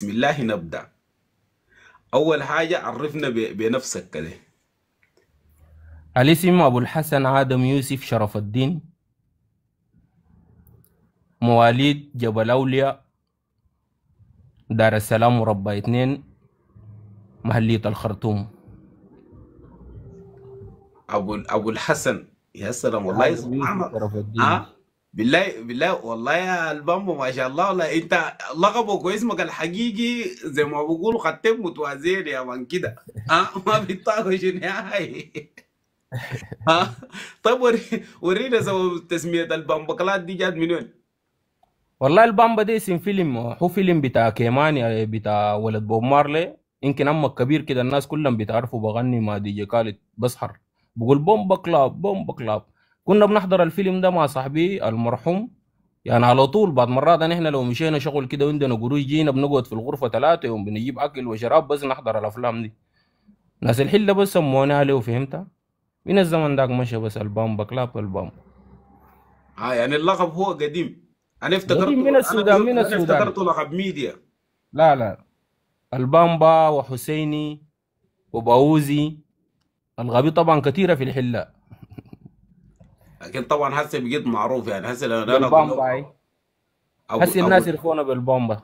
بسم الله نبدأ. أول حاجة عرفنا بنفسك كده. الاسم أبو الحسن آدم يوسف شرف الدين، مواليد جبل أولياء، دار السلام مربع 2، محلية الخرطوم. أبو الحسن، يا سلام والله آدم اسم يوسف محمد. شرف الدين. ها، بالله بالله والله يا البامبو ما شاء الله. والله أنت لقبك واسمك الحقيقي زي ما بيقولوا خدتين متوازين يا من كده. ها ما بيطاقوا شنو يا هاي. ها. طيب ورينا سبب تسمية البامبكلات دي جات من وين؟ والله البامبا ده اسم فيلم، هو فيلم بتاع كيماني بتاع ولد بوب مارلي. يمكن أما كبير كده الناس كلهم بتعرفوا، بغني مع دي جي خالد بسحر، بقول بومبا كلاب بومبا كلاب. كنا بنحضر الفيلم ده مع صاحبي المرحوم، يعني على طول. بعد مرات احنا لو مشينا شغل كده وعندنا قروش جينا بنقعد في الغرفة 3 يوم بنجيب أكل وشراب بس نحضر الأفلام دي. ناس الحلة بس سمونا عليه، وفهمتها من الزمن داك مشى بس البامبا كلاب البامبا. ها يعني اللقب هو قديم. أنا قديم افتكرته، من أنا السودان، قلت من أنا السودان. افتكرته لقب ميديا. لا لا، البامبا وحسيني وباوزي، الغبي طبعا كثيرة في الحلة. لكن طبعا هسه بقيت معروف، يعني هسه لو انا اقول بالبامبا لهم هاي، ابو هسي ابو الناس يعرفونا بالبامبا.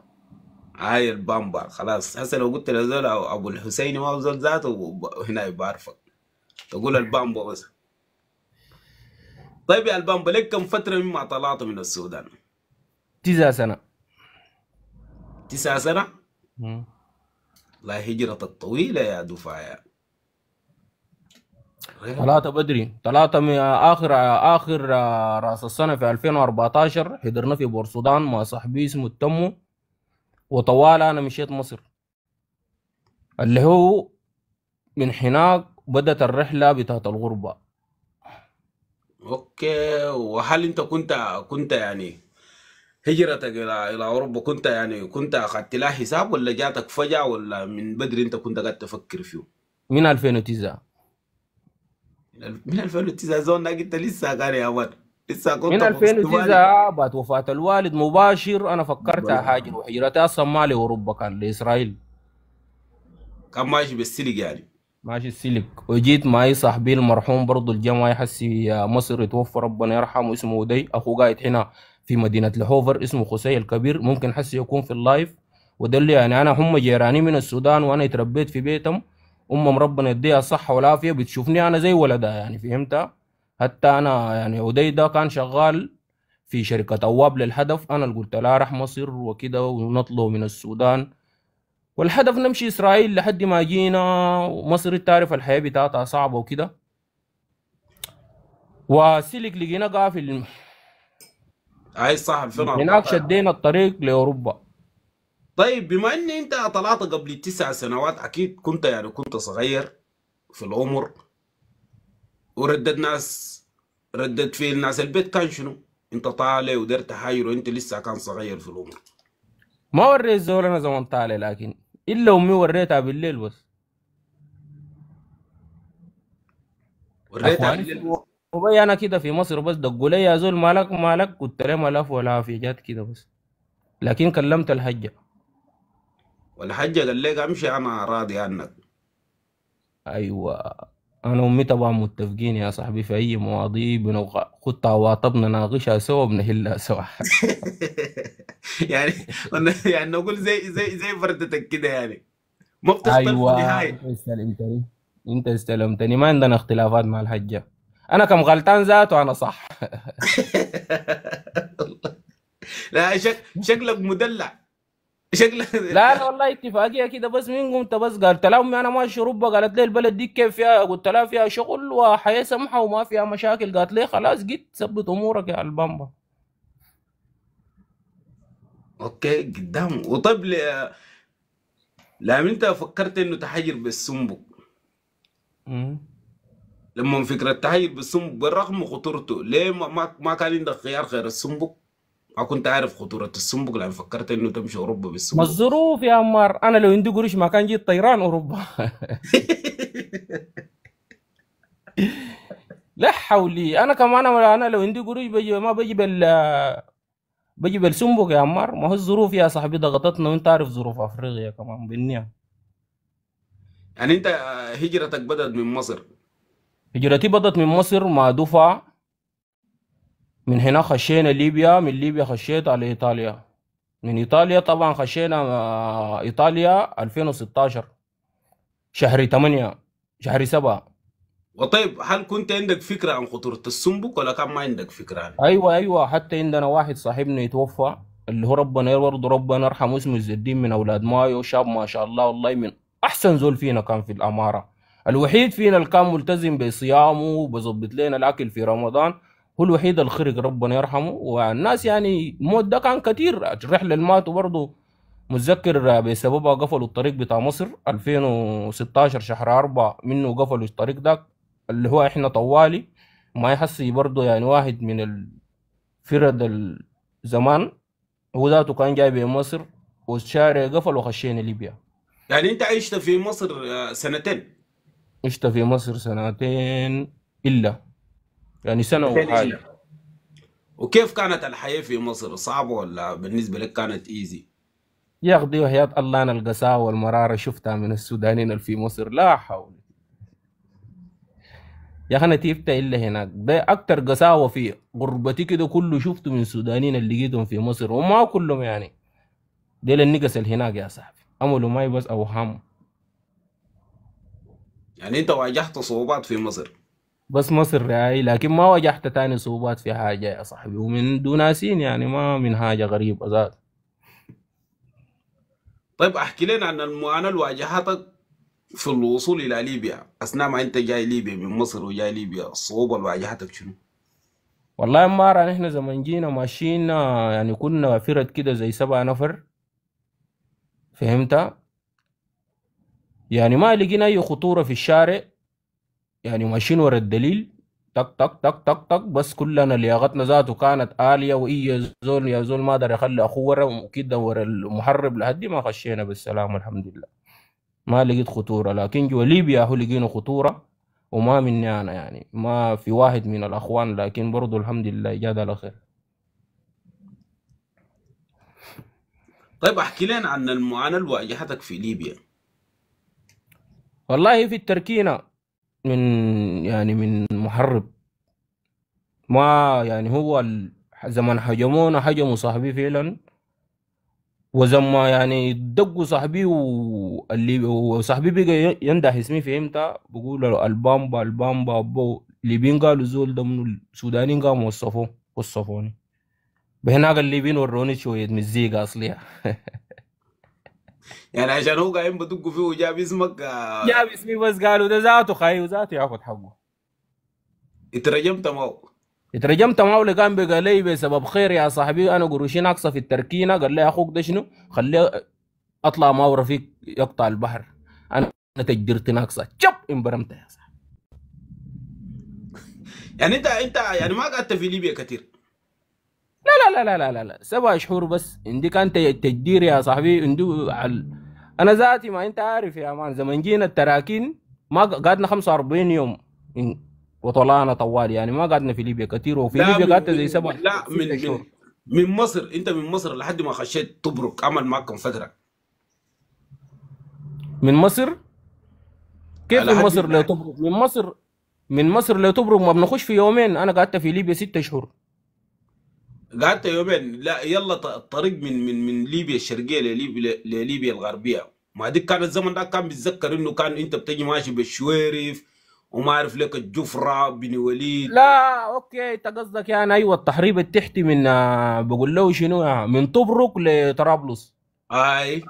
هاي البامبا خلاص. هسه لو قلت لزول ابو الحسيني ما زول ذاته هنا بعرفك، تقول البامبا بس. طيب يا البامبا، لك كم فتره مما طلعت من السودان؟ 9 سنة. 9 سنة. مم. لا هجرتك طويله يا دفاع. طلعت بدري، طلعت من آخر رأس السنة في 2014. حضرنا في بورسودان مع صاحبي اسمه التمو، وطوال أنا مشيت مصر، اللي هو من هناك بدأت الرحلة بتاعت الغربة. اوكي. وهل انت كنت يعني هجرتك الى اوروبا كنت يعني كنت اخذت لها حساب، ولا جاتك فجأة، ولا من بدري انت كنت قاعد تفكر فيه؟ من 2009. من 2009 زون انت لسه قاري يا مان، لسه من كنت في استوالي. 2009 بعد وفاة الوالد مباشر أنا فكرت الله أهاجر، يرحمه. وهجرتي أصلا ما لأوروبا، كان لإسرائيل. كان ماشي بالسلق يعني. ماشي السلك، وجيت معي صاحبي المرحوم برضو الجامعة يحسي مصر، يتوفى ربنا يرحمه، اسمه ودي، أخو قاعد هنا في مدينة لهوفر، اسمه خسي الكبير، ممكن حسي يكون في اللايف. وده اللي يعني أنا هم جيراني من السودان وأنا اتربيت في بيتهم. أمم ربنا يديها الصحة والعافية، بتشوفني أنا زي ولدها يعني، فهمتها. حتى أنا يعني ودي ده كان شغال في شركة أواب للهدف، أنا اللي قلت لها راح مصر وكده ونطلع من السودان، والهدف نمشي إسرائيل لحد ما جينا. ومصر تعرف الحياة بتاعتها صعبة وكده، وسلك لقينا قافل. عايز صح من هناك 2014. شدينا الطريق لأوروبا. طيب بما ان انت طلعت قبل 9 سنوات، اكيد كنت يعني كنت صغير في العمر. وردت ناس، ردت في الناس البيت كان شنو؟ انت طالع ودرت حاجر وانت لسه كان صغير في العمر. ما وريت زول أنا زمان طالع، لكن إلا أمي وريتها بالليل بس. وريتها أخواني بالليل بس. سبوا بي أنا كده في مصر بس، دقوا لي يا زول مالك مالك، قلت لهم العفو ولا في جات كده بس، لكن كلمت الحجة. والحاجة قال لك امشي انا راضي عنك. أيوة، أنا وأمي طبعا متفقين يا صاحبي في أي مواضيع خدتها واطبنا ناقشها سوا بنحلها سوا. يعني يعني نقول زي فردتك كده يعني، ما بتختلفوا ايوه، نهائي. انت استلمتني، انت استلمتني، ما عندنا اختلافات مع الحجه. انا كم غلطان ذاته انا صح. لا شكلك مدلع، شكلك. لا لا والله اتفاقيه كده بس، مين قمت بس قالت لها امي انا ماشي اوروبا، قالت لي البلد دي كيف فيها، قلت لها فيها شغل وحياه سمحه وما فيها مشاكل، قالت لي خلاص جيت ثبت امورك يا البامبا. اوكي قدام. وطيب لما انت فكرت انه تحجر بالسنبك، مم. لما فكرة تحجر بالسنبك بالرغم خطورته، ليه ما كان عندك خيار غير السنبك؟ ما كنت عارف خطورة السنبك لما فكرت انه تمشي اوروبا ما بالسنبك؟ الظروف يا عمار، انا لو عندي قرش ما كان جيت طيران اوروبا. لا حولي، انا كمان انا لو عندي قرش بجي ما بجي بجي بالسنبك يا عمار. ما هو الظروف يا صاحبي ضغطتنا، وانت عارف ظروف افريقيا كمان بالنية. يعني انت هجرتك بدأت من مصر. هجرتي بدت من مصر مع دفعة. من هنا خشينا ليبيا، من ليبيا خشيت على ايطاليا. من ايطاليا طبعا خشينا ايطاليا 2016 شهر 8 شهر 7. وطيب هل كنت عندك فكرة عن خطورة السنبك ولا كان ما عندك فكرة عنه؟ ايوه ايوه، حتى عندنا واحد صاحبنا يتوفى، اللي هو ربنا برضه ربنا يرحمه، اسمه عز الدين، من اولاد مايو، شاب ما شاء الله والله، من احسن زول فينا كان في الاماره. الوحيد فينا اللي كان ملتزم بصيامه وبظبط لنا الاكل في رمضان. هو الوحيد الخرج ربنا يرحمه. والناس يعني موت ده كان كتير. الرحله اللي ماتوا برضه متذكر بسببها قفلوا الطريق بتاع مصر 2016 شهر 4، منه قفلوا الطريق ده اللي هو احنا طوالي. ما يحسي برضه يعني واحد من فرد زمان، هو ذاته كان جاي بمصر، والشارع قفل وخشينا ليبيا. يعني انت عشت في مصر سنتين. عشت في مصر سنتين إلا، يعني سنة سنتين وحاجة. الا. وكيف كانت الحياة في مصر؟ صعبة ولا بالنسبة لك كانت ايزي؟ يا أخدي وحياة الله أنا القساوة والمرارة شفتها من السودانيين اللي في مصر، لا حول. يا أخي أنا تيبت إلا هناك، ده أكتر قساوة في غربتي كده كله شفته من السودانيين اللي لقيتهم في مصر، وما كلهم يعني. ديل النقس اللي هناك يا صاحبي عملوا ماي بس أوهام. يعني انت واجهت صعوبات في مصر. بس مصر هاي، لكن ما واجهت تاني صعوبات في حاجة يا صاحبي، ومن دوناسين يعني ما من حاجة غريبة ذات. طيب احكي لنا عن المعاناة اللي واجهتك في الوصول الى ليبيا اثناء ما انت جاي ليبيا من مصر وجاي ليبيا، الصعوبة اللي واجهتك شنو؟ والله مرة نحن زمان جينا ماشيين، يعني كنا فرد كده زي 7 نفر، فهمت؟ يعني ما لقينا أي خطورة في الشارع، يعني ماشيين ورا الدليل، تك تك تك تك تك، بس كلنا لياقتنا ذاته كانت عالية، وإي زول يا زول ما قدر يخلي أخوه ورا وكده ورا المحرب لحد ما خشينا بالسلام الحمد لله. ما لقيت خطورة، لكن جوا ليبيا هو لقينا خطورة. وما مني أنا يعني، ما في واحد من الأخوان، لكن برضو الحمد لله جاد على خير. طيب احكي لنا عن المعاناة اللي واجهتك في ليبيا. والله في التركينة، من يعني من محرب، ما يعني هو زمن هجمونا هجموا صاحبي فعلا. وزما يعني دقوا صاحبي، واللي وصاحبي بقى ينده اسمي، فهمت؟ بقول له البامبا البامبا بو الليبيين قالوا زول ده من السودانيين قاموا وصفوه وصفوني. بهناك الليبيين وروني شوية مزيكا أصلية. يعني عشان هو قايم بدقوا فيه وجاب اسمك جاب اسمي بس قالوا ده ذاته خاي وذاته ياخد حقه. اترجمت معه. اترجمت معه، اللي كان بقى لي بسبب خير يا صاحبي، انا قروشي ناقصه في التركينه، قال لي اخوك ده شنو، خليه اطلع معه رفيق يقطع البحر. انا تجدرت ناقصه شب انبرمت يا صاحبي. يعني انت يعني ما قعدت في ليبيا كتير. لا 7 شهور بس. عندي كان تجدير يا صاحبي، عندي انا ذاتي ما انت عارف يا مان، زمن جينا التراكين ما قعدنا 45 يوم وطلعنا طوال، يعني ما قعدنا في ليبيا كتير، وفي لا ليبيا من قعدت زي من 7 لا 6 من شهور من مصر. انت من مصر لحد ما خشيت تبرك عمل معك كم فترة؟ من مصر. كيف من لحد مصر لو تبرق من مصر؟ من مصر لو تبرق ما بنخش في يومين. انا قعدت في ليبيا 6 شهور. قعدت يومين؟ لا يلا الطريق من ليبيا الشرقية لليبيا الغربية، ما ديك كان الزمن ده كان بيتذكر انه كان انت بتجي ماشي بالشويرف وما اعرف لك الجفرة بن وليد. لا اوكي، انت قصدك يعني ايوه التحريب التحتي من بقول له شنو من طبرق لطرابلس. اي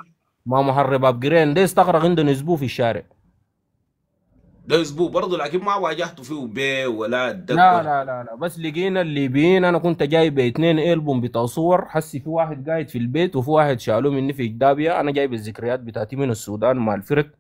ما محرب ابجرين ده استغرق عندنا اسبوع في الشارع. ده اسبوع برضه، لكن ما واجهته فيه بي ولا دقة. لا بس لقينا الليبيين. انا كنت جايب 2 ألبوم بتاع صور، حسي في واحد قاعد في البيت وفي واحد شالوه مني في جدابيا. انا جايب الذكريات بتاعتي من السودان مع الفرق،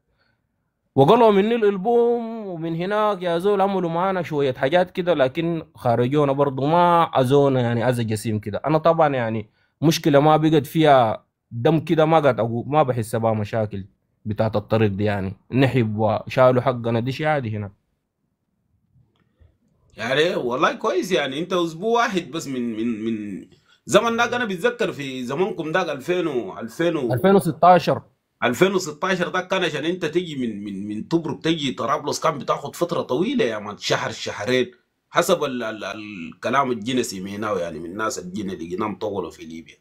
وقالوا مني الالبوم. ومن هناك يا زول عملوا معانا شويه حاجات كده، لكن خارجونا برضو ما عزونا يعني عزا جسيم كده. انا طبعا يعني مشكله ما بقت فيها دم كده، ما قد ما بحس بها مشاكل بتاعت الطريق دي، يعني نحب وشالوا حقنا دي شيء عادي هنا. يعني والله كويس. يعني انت اسبوع واحد بس من زمن ده انا بتذكر في زمانكم ده 2000 و 2000 2016. 2016 ده كان عشان انت تجي من طبرق تجي طرابلس كان بتاخد فتره طويله يا مان، شهر شهرين حسب الكلام الجينا سمعناه يعني من الناس الجينا اللي جيناهم طولوا في ليبيا.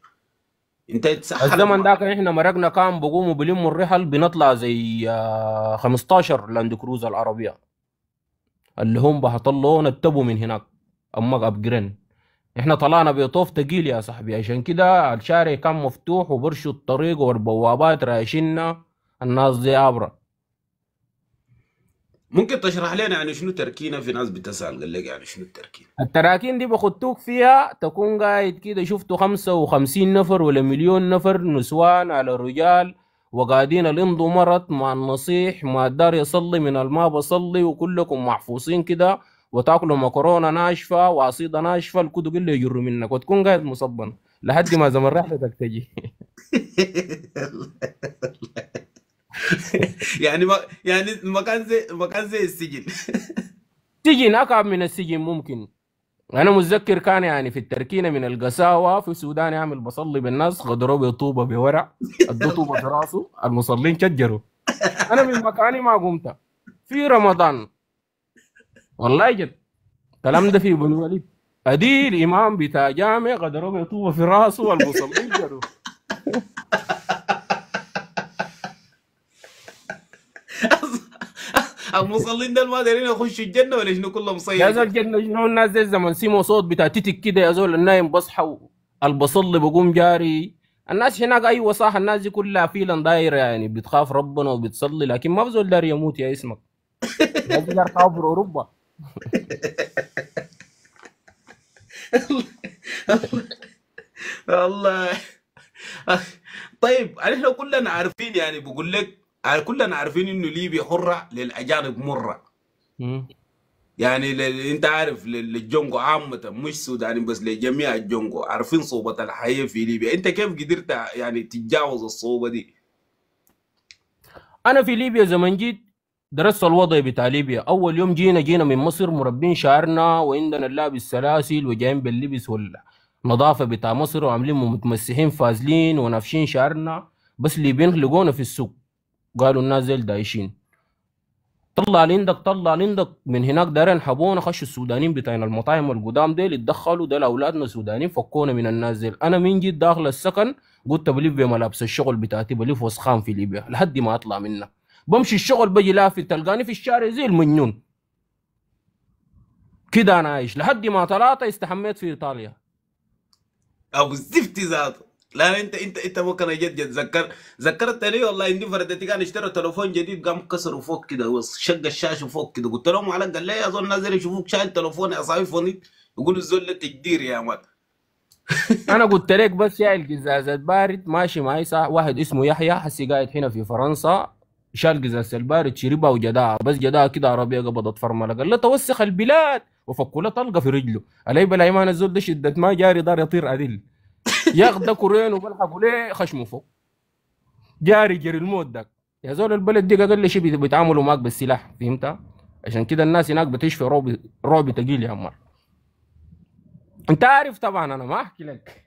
انت يتسحل الزمن ده كان احنا مرقنا كان بقوموا بلموا الرحل بنطلع زي 15 لاند كروز العربيه اللي هم بهطلون التبو من هناك، اما ابجرين. احنا طلعنا بيطوف تقيل يا صاحبي، عشان كده الشارع كان مفتوح وبرشوا الطريق والبوابات راشنا الناس دي عبرة. ممكن تشرح لنا يعني شنو تركينا؟ في ناس بتسأل قال لك يعني شنو التركينا؟ التراكين دي بخطوك فيها تكون قاعد كده شفتوا 55 نفر ولا مليون نفر نسوان على رجال، وقاعدين الانضو مرت مع النصيح مع الدار يصلي من الماء بصلي، وكلكم محفوظين كده وتاكلوا مكرونه ناشفه وعصيده ناشفه الكدو اللي يجروا منك وتكون قاعد مصبن لحد ما زمن رحلتك تجي. يعني ما يعني مكان زي السجن. سجن اكعب من السجن ممكن. انا متذكر كان يعني في التركينه من القساوه في السودان يعمل بصلي بالناس غدروا بطوبه بورع، ادوا طوبه في راسه المصلين شجروا. انا من مكاني ما قمت في رمضان، والله جد الكلام ده في بني وليد، ادي الامام بتاع جامع غدروا بطوبه في راسه والمصلين جروا. المصلين ده ما دارين يخشوا الجنه ولا شنو؟ كلهم يا صيد. زول جنة شنو الناس زي الزمن سيمو صوت بتاع تيتك كده يا زول، النايم بصحى البصلي بقوم جاري. الناس هناك ايوه صح، الناس دي كلها فيلا دايره يعني بتخاف ربنا وبتصلي، لكن ما بزول دار يموت يا اسمك. الناس دي دار تعبر اوروبا. والله. طيب احنا كلنا عارفين يعني بقول لك كلنا عارفين انه ليبيا حره للاجانب مره. مم. يعني انت عارف للجونجو عامة مش سوداني بس، لجميع الجونجو عارفين صعوبة الحياة في ليبيا. انت كيف قدرت يعني تتجاوز الصعوبة دي؟ انا في ليبيا زمن جيت درست الوضع بتاع ليبيا. اول يوم جينا من مصر مربين شعرنا وعندنا اللابس سلاسل وجايين باللبس والنظافه بتاع مصر وعاملين متمسحين فازلين ونافشين شعرنا، بس ليبيين لقونا في السوق قالوا الناس زي دايشين. طلع لندك طلع لندك من هناك دارين حبونا، خشوا السودانيين بتاعين المطاعم القدام ديل اتدخلوا، ديل اولادنا سودانيين فكونا من الناس ديل. انا من جيت داخل السكن قلت بلف بملابس الشغل بتاعتي، بلف وسخان في ليبيا لحد ما اطلع منها. بمشي الشغل بجي لافت تلقاني في الشارع زي المجنون كده. انا عايش لحد ما طلعت استحميت في ايطاليا. ابو الزفت ذاته. لا انت ممكن جد ذكرتني والله. عندي فردتي كان اشترى تليفون جديد قام كسره فوق كده شق الشاشه فوق كده. قلت لهم على قال لي يا زول نازل يشوفوك شايل تليفون يا صاحبي فوني، يقولوا الزول ده تقدير يا مان. انا قلت لك بس يا القزازة بارد ماشي معي صح. واحد اسمه يحيى حسي قاعد هنا في فرنسا، شال قزازة البارد شربها وجداها، بس جداها كده عربيه قبضت فرمله قال له توسخ البلاد وفكوا له طلقه في رجله. علي بالايمان الزول ده شده ما جاري دار يطير عدل، ياخد كورين وبلحقوا ليه خشمه فوق جاري جري الموت داك. يا زول البلد دي اقل شيء بيتعاملوا معك بالسلاح، فهمت؟ عشان كده الناس هناك بتشفي رعب، رعب تقيل يا عمار. انت عارف طبعا انا ما احكي لك.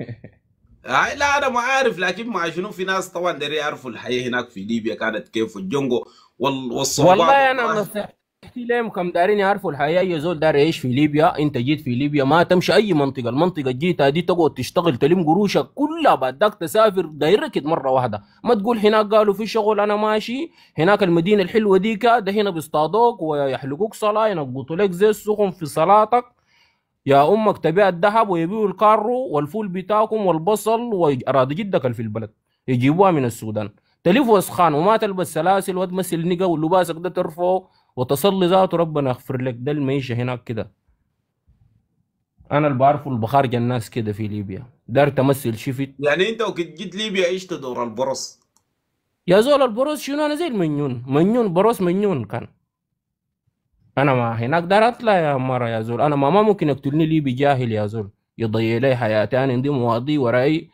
لا انا ما عارف، لكن مع شنو في ناس طبعا داري يعرفوا الحياه هناك في ليبيا كانت كيف، والجونجو والصعوبات والله انا والمآسي. نصيحتي لهم كم دارين يعرفوا الحياه. يا زول دار يعيش في ليبيا، انت جيت في ليبيا ما تمشي اي منطقه، المنطقه جيتها دي تقعد تشتغل تلم قروشك كلها، بعد ذاك تسافر دايركت مره واحده. ما تقول هناك قالوا في شغل انا ماشي هناك المدينه الحلوه ديك، ده هنا بيصطادوك ويحلقوك صلاه ينقطوا لك زي السخن في صلاتك. يا امك تبيع الذهب ويبيعوا الكارو والفول بتاعكم والبصل واراضي جدك اللي في البلد يجيبوها من السودان. تلف وسخان وما تلبس سلاسل وتمثل نقا ولباسك ده ترفعه وتصلي ذاته ربنا يغفر لك. ده المعيشه هناك كده. انا اللي بعرفه اللي بخارج الناس كده في ليبيا دار تمثل شفت. يعني انت وقت جيت ليبيا عشت دور البرص. يا زول البروس شنو انا زي المجنون، مجنون بروس مجنون كان. انا ما هناك دار اطلع يا مره يا زول. انا ما ممكن يقتلني ليبي جاهل يا زول يضيع لي حياتي. انا عندي مواضيع وراي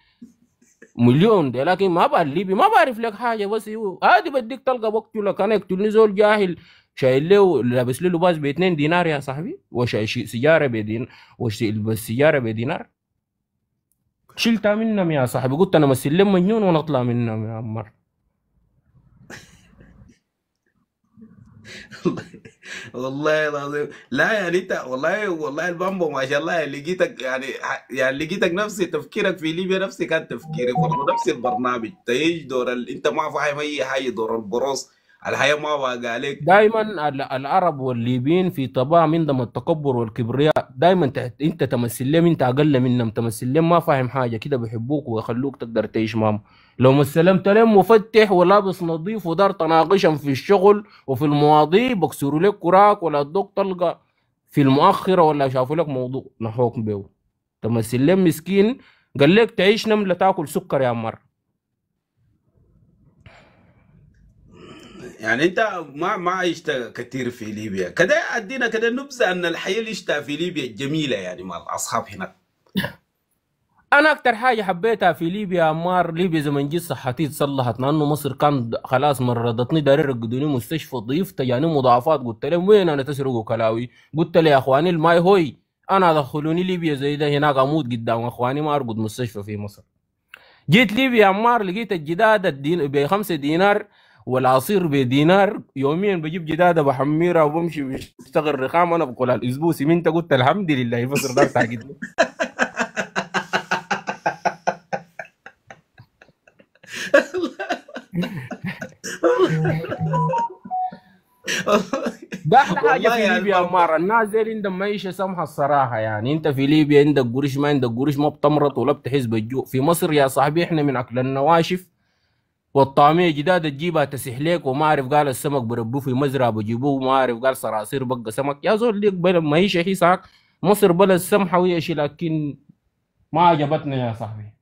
مليون دي، لكن ما بعرف ليبي ما بعرف لك حاجه. بس هو عادي بديك تلقى بقتلك. انا يقتلني زول جاهل شايل له لابس له لباس ب 2 دينار يا صاحبي، وشايل سيجاره بدين ويلبس سيجاره بدينار. شلتها منهم يا صاحبي، قلت انا امثل لهم مجنون ونطلع منهم يا عمار. والله العظيم لا يعني انت والله والله البامبو ما شاء الله يعني لقيتك يعني لقيتك نفس تفكيرك في ليبيا نفس كان تفكيري برضه نفس البرنامج تعيش دور انت ما فاهم اي حاجه دور البروس الحياه ما واقع عليك. دائما العرب والليبيين في طباع عندهم التكبر والكبرياء، دائما انت تمثل لهم انت اقل منهم، تمثل لهم ما فاهم حاجه كده، بيحبوك ويخلوك تقدر تعيش معهم. لو مسلمت لهم مفتح ولابس نظيف ودار تناقشهم في الشغل وفي المواضيع، بكسروا لك كراك ولا تدوق طلقه في المؤخره، ولا شافوا لك موضوع نحوك بيه. تمثل لهم مسكين، قال لك تعيش نمله تاكل سكر يا عمار. يعني انت ما عشت كثير في ليبيا كده، ادينا كده نبذه ان الحياه اللي عشتها في ليبيا جميله يعني مع الاصحاب هناك. انا اكتر حاجه حبيتها في ليبيا يا عمار، ليبيا زمن جيت صحتي تصلحت، لانه مصر كان خلاص مرضتني، داري يرقدوني مستشفى ضيف، تجاني مضاعفات، قلت لهم وين انا تسرقوا كلاوي؟ قلت لي يا اخواني الماي هوي، انا دخلوني ليبيا زي ده هناك اموت قدام اخواني، ما ارقد مستشفى في مصر. جيت ليبيا يا عمار لقيت الجداد ب 5 دينار والعصير بدينار، يوميا بجيب جداده بحميرها وبمشي بشتغل رخام، انا بقول الاسبوع سمنت، قلت الحمد لله مصر دار تعقدني. ده احلى حاجه والله في يا ليبيا يا البامبا. عمار، الناس دي عندهم معيشه سمحه الصراحه، يعني انت في ليبيا عندك قرش ما عندك قرش ما بتمرط ولا بتحس بالجوع. في مصر يا صاحبي احنا من اكل النواشف والطعميه جداد تجيبها تسح ليك، وما اعرف قال السمك بربوه في مزرعه بجيبوه، ما اعرف قال صراصير بقى سمك، يا زول ليك بلد معيشه حسك. مصر بلد سمحه ويا شيء، لكن ما عجبتنا يا صاحبي.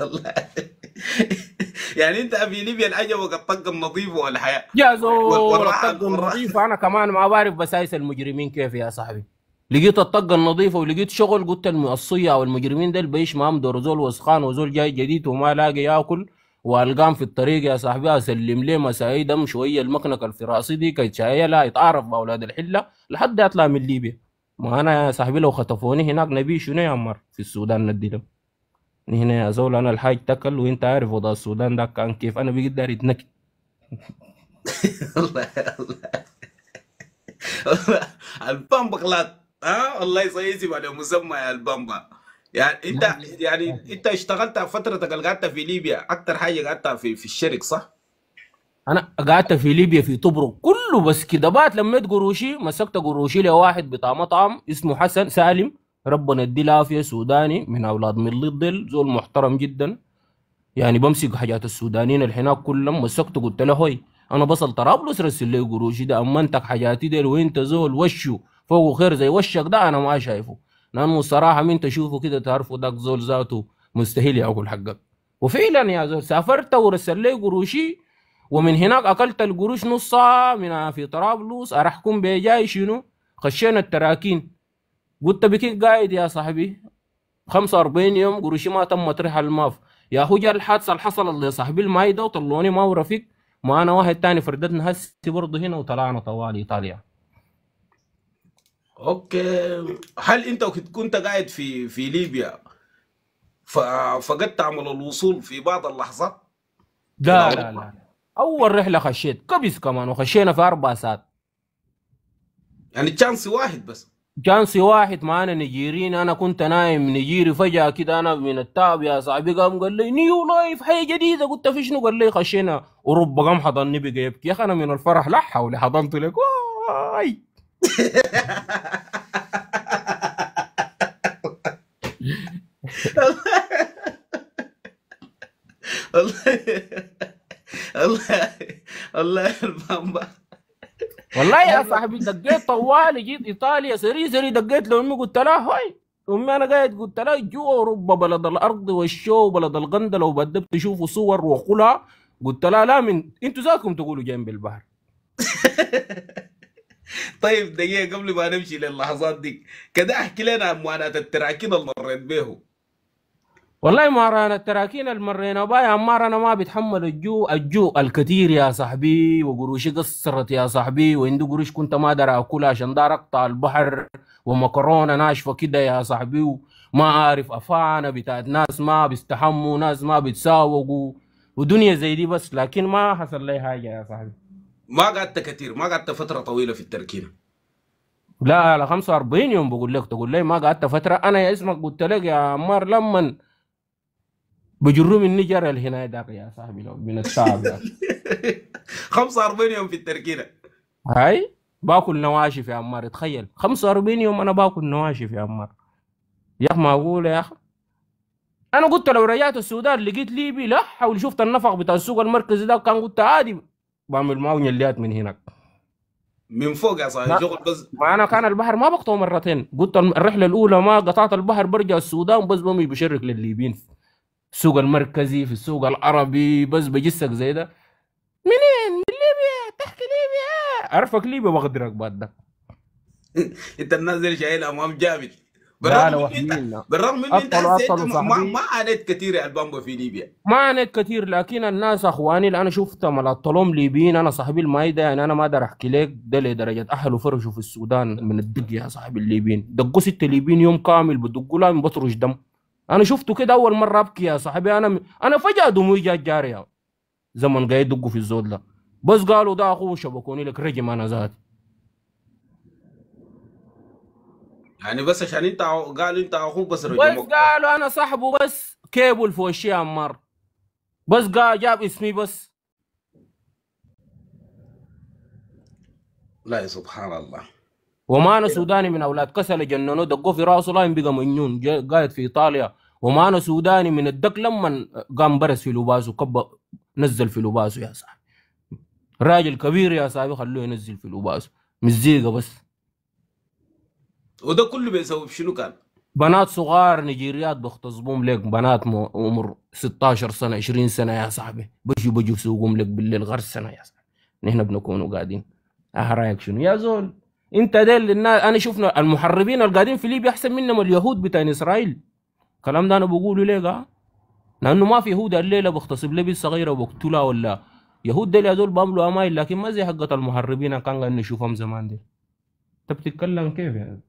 والله يعني انت في ليبيا العجب الطاقه النظيفه والحياه يا زول الطاقة والراحه. النظيفة أنا كمان ما بعرف بسايس المجرمين كيف يا صاحبي. لقيت الطاقة النظيفة ولقيت شغل، قلت الصيع أو المجرمين ديل بعيش معهم دور زول وسخان وزول جاي جديد وما لاقي ياكل، والقام في الطريق يا صاحبي اسلم ليه مساعي دم شويه المكنكه الفراسي دي كي لا يتعرف باولاد الحله لحد يطلع من ليبيا. ما انا يا صاحبي لو خطفوني هناك نبي شنو يا عمر في السودان ندي لهم. هنا يا زول انا الحاج تكل، وانت عارف وضع السودان ده كان كيف، انا بقيت داري اتنكد. والله والله البامبا غلط. ها والله يسيب على مسمى يا البامبا. يعني انت يعني انت اشتغلت فترتك اللي قعدتها في ليبيا اكتر حاجه قعدتها في الشرق صح؟ انا قعدت في ليبيا في طبرق كله بس كده، بات لميت قروشي، مسكت قروشي لواحد بتاع مطعم اسمه حسن سالم، ربنا يديه العافيه، سوداني من اولاد مليط ديل، زول محترم جدا. يعني بمسك حاجات السودانيين اللي هناك كلهم، مسكته قلت له هوي انا بصل طرابلس رسل لي قروشي ده، امنتك حاجاتي ديل وانت زول وشه فوق خير زي وشك ده انا ما شايفه، لانه الصراحه من تشوفه كده تعرفه داك زول ذاته مستحيل ياكل حقك. وفعلا يا زول سافرت ورسل لي قروشي، ومن هناك اكلت القروش نصها من في طرابلس، ارحكم بجاي شنو، خشينا التراكين. قلت بكيك قاعد يا صاحبي 45 يوم قروشي ما تم طرح الماف. يا هو جا الحادثه اللي حصلت لصاحبي الماي ده وطلعوني ما هو رفيق، ما انا واحد تاني فردتنا هسي برضه هنا وطلعنا طوالي ايطاليا. اوكي. هل انت كنت قاعد في ليبيا فقدت تعمل الوصول في بعض اللحظات الى لا لا اوروبا؟ لا، اول رحله خشيت كبس كمان، وخشينا في 4 ساعات. يعني تشانس واحد بس. جانسي واحد معانا نيجيريين، انا كنت نايم نيجيري فجاه كده انا من التعب يا صاحبي قام قال لي نيو لايف حاجه جديده، قلت في شنو؟ قال لي خشينا اوروبا، قام حضني بقى يبكي يا اخي، انا من الفرح لا حولي حضنته لك واي. والله والله والله البامبا. والله يا صاحبي دقيت طوالي، جيت ايطاليا سري سري دقيت لامي قلت لها هاي امي انا قاعد، قلت لها جوا اوروبا بلد الارض والشو بلد الغندة، لو بدك تشوفوا صور وقلها، قلت لها لا من انتوا ذاكم تقولوا جنب البحر. طيب دقيقة قبل ما نمشي للحظات دي كده احكي لنا عن معاناة التراكين اللي مريت بيه. والله مهران التراكين اللي مرينا بها يا عمار انا ما بتحمل الجوع الكثير يا صاحبي، وقروشي قصرت يا صاحبي، وعندي قروش كنت ما ادري اكلها عشان دار اقطع البحر، ومكرونه ناشفه كده يا صاحبي، وما عارف افانه بتاعت ناس ما بيستحموا، ناس ما بيتساوقوا، ودنيا زي دي بس، لكن ما حصل لي حاجه يا صاحبي. ما قعدت كتير، ما قعدت فتره طويله في التركينه. لا على 45 يوم بقول لك، تقول لي ما قعدت فتره؟ انا يا اسمك قلت لك يا عمار لما بجروا مني جرى هنا داك يا صاحبي لو من التعب يا 45 يوم في التركينه. هاي باكل نواشف يا عمار، تخيل 45 يوم انا باكل نواشف يا عمار. يا اخي معقول يا اخي؟ انا قلت لو رجعت السودان لقيت ليبي لا حول، شفت النفق بتاع السوق المركزي ده كان قلت عادي بعمل معه نيليات من هناك. من فوق يا صاحبي ما, شغل بس. ما انا كان البحر ما بقطعه مرتين، قلت الرحله الاولى ما قطعت البحر برجع السودان بس بمي بشرك للليبيين في السوق المركزي، في السوق العربي، بس بجسك زي ده. منين؟ من ليبيا؟ تحكي ليبيا؟ عارفك ليبيا بغدرك بعد ده. انت الناس دي شايل امام جامد. لا بالرغم لا من انت وهمينا. بالرغم من انت اطلوا هسه انت اطلوا ما صاحبي. عانيت كثير يا البامبو في ليبيا. ما عانيت كتير، لكن الناس اخواني اللي انا شفتهم على الطلوم ليبيين، انا صاحبي المايدة يعني انا ما اقدر احكي لك ده لدرجه اهله فرشوا في السودان من الدق يا صاحبي. الليبيين دقوا 6 ليبيين يوم كامل بدقوا لا بطرش دم. انا شفته كده اول مره ابكي يا صاحبي، انا فجاه دموعي جات جاريه زمن قاعد يدقوا في الزود ده، بس قالوا ده اخوه شبكوني لك رجم انا ذاتي. يعني بس عشان انت قالوا انت اخوك بس بس رجموك. قالوا انا صاحبه بس كيبل في وشي يا عمار، بس قال جاب اسمي بس. لا يا سبحان الله. وما انا سوداني من اولاد كسل جننوا دقوا في راسه لاين بقى مجنون قاعد في ايطاليا، وما انا سوداني من الدق لما قام برس في لباسه كب نزل في لباسه يا صاحبي. راجل كبير يا صاحبي خلوه ينزل في لباسه مزيقه بس. وده كله بيسبب شنو كان؟ بنات صغار نيجيريات بيغتصبوهم لك، بنات عمر 16 سنه 20 سنه يا صاحبي، بيجوا يسوقهم لك بالليل غرسنا يا صاحبي. نحن بنكونوا قاعدين. رايك شنو يا زول؟ انت ديل الناس، انا شفنا المحربين اللي قاعدين في ليبيا احسن منهم اليهود بتاع اسرائيل. الكلام ده انا بقوله ليه لانه ما في يهود الليله بغتصب لي صغيره وبقتلها، ولا يهود ديل يا زول بيعملوا امايل، لكن ما زي حقه المحربين كان قاعد نشوفهم زمان دي. انت بتتكلم كيف يعني؟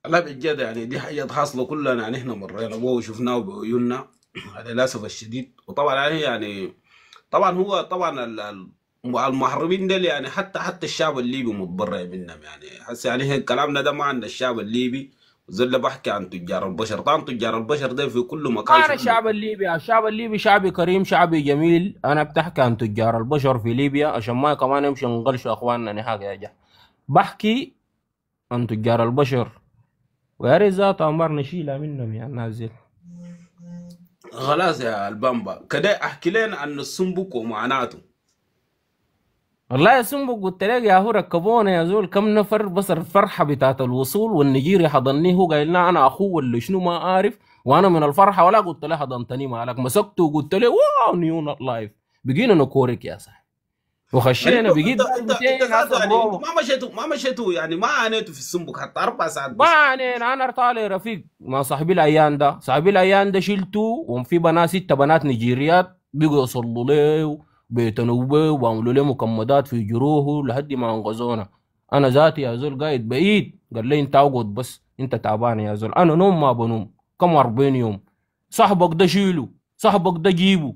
لا بجد يعني دي حاجة حاصلة كلنا، يعني احنا مرينا بيه وشفناه بعيوننا للأسف الشديد. وطبعا يعني طبعا هو طبعا المحاربين دول يعني حتى الشعب الليبي متضرر منهم. يعني هسه يعني كلامنا ده ما عند الشعب الليبي، وزي بحكي عن تجار البشر. طبعا تجار البشر ده في كل مكان انا شغل. الشعب الليبي شعبي كريم شعبي جميل. انا بتحكي عن تجار البشر في ليبيا عشان ما كمان نمشي نغلش اخواننا نحاق يا جه. بحكي عن تجار البشر، ويا ريت ذات امر نشيلها منهم يا نازل. خلاص يا البامبا كده احكي لنا عن السنبك ومعاناته. والله يا سمبو قلت لك يا هو ركبونا يا زول كم نفر، بس الفرحه بتاعت الوصول والنجيري حضني هو قايل لنا انا اخوه ولا شنو ما عارف، وانا من الفرحه ولا قلت له حضنتني مالك، مسكته وقلت له واو نيو لايف. بقينا نكورك يا صاحبي يعني وخشينا انت بقيت انت 200 ذاته حسب يعني انت روما. ما مشيتوا يعني ما عانيتوا في السنبك حتى 4 ساعات ما بس. علينا، انا طالع رفيق مع صاحبي الايام ده، صاحبي الايام ده شلته وفي بنات 6 بنات نيجيريات بقوا يصلوا له بيتنوا به وعملوا له مكمدات في جروحه لحد ما انقذونا. انا ذاتي يا زول قاعد بعيد، قال لي انت اقعد بس انت تعبان يا زول، انا نوم ما بنوم كم 40 يوم. صاحبك ده شيله، صاحبك ده جيبه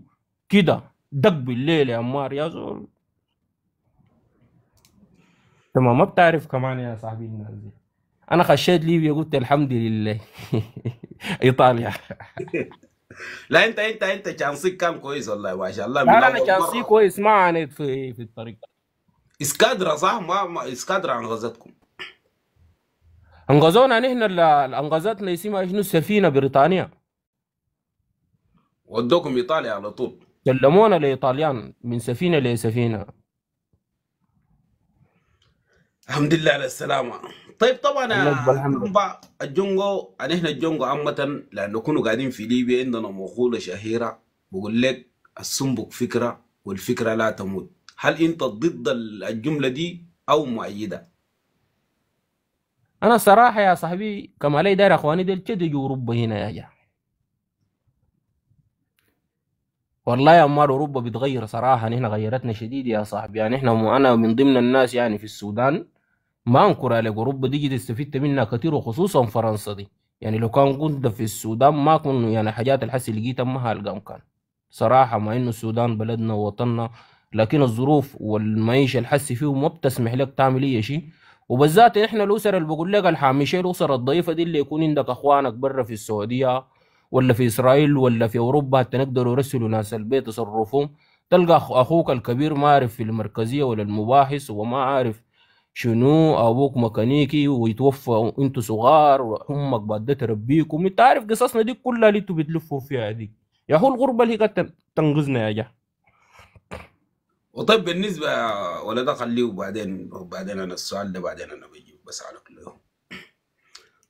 كده دق بالليل يا عمار يا زول. تمام ما بتعرف كمان يا صاحبي الناس دي. انا خشيت ليبيا قلت الحمد لله ايطاليا. لا انت شانسك كان كويس والله ما شاء الله لا من لا انا اول شانسي مره. كويس ما عانيت في الطريق. اسكادرا صح؟ ما اسكادرا انقذتكم؟ انقذونا نحن انقذتنا اسمها شنو سفينه بريطانيا، ودوكم ايطاليا على طول؟ سلمونا لايطاليان من سفينه لسفينه. الحمد لله على السلامه. طيب طبعا الله يقبل يا الحمد. البامبا الجونجو يعني احنا الجونجو عامه لانه كنا قاعدين في ليبيا عندنا مقوله شهيره بقول لك السنبك فكره والفكره لا تموت. هل انت ضد الجمله دي او مؤيده؟ انا صراحه يا صاحبي كما لي داير اخواني ديل تدجوا اوروبا هنا يا جا، والله يا عمار اوروبا بتغير صراحه، نحن غيرتنا شديد يا صاحبي. يعني احنا انا من ضمن الناس يعني في السودان ما انكر عليك، اوروبا دي جيت استفدت منها كثير، وخصوصا فرنسا دي. يعني لو كان كنت في السودان ما كن يعني حاجات الحسي اللي لقيتها ما هلقاهم كان صراحه، مع انه السودان بلدنا ووطننا، لكن الظروف والمعيشه الحسي فيه ما بتسمح لك تعمل اي شيء. وبالذات احنا الاسر اللي بقول لك الحامشين، الاسر الضعيفه دي اللي يكون عندك اخوانك برا في السعوديه ولا في اسرائيل ولا في اوروبا، حتى نقدروا يرسلوا ناس البيت يصرفهم. تلقى اخوك الكبير ما عارف في المركزيه ولا المباحث، وما عارف شنو، ابوك ميكانيكي ويتوفى وانتوا صغار، وامك بعد تربيكم. انت عارف قصصنا دي كلها اللي انتوا بتلفوا فيها دي. يا هو الغربه اللي هي قد تنقذنا يا جا. وطيب بالنسبة ولا ده خليه، وبعدين أنا السؤال ده بعدين أنا بجيب بس على كل يوم.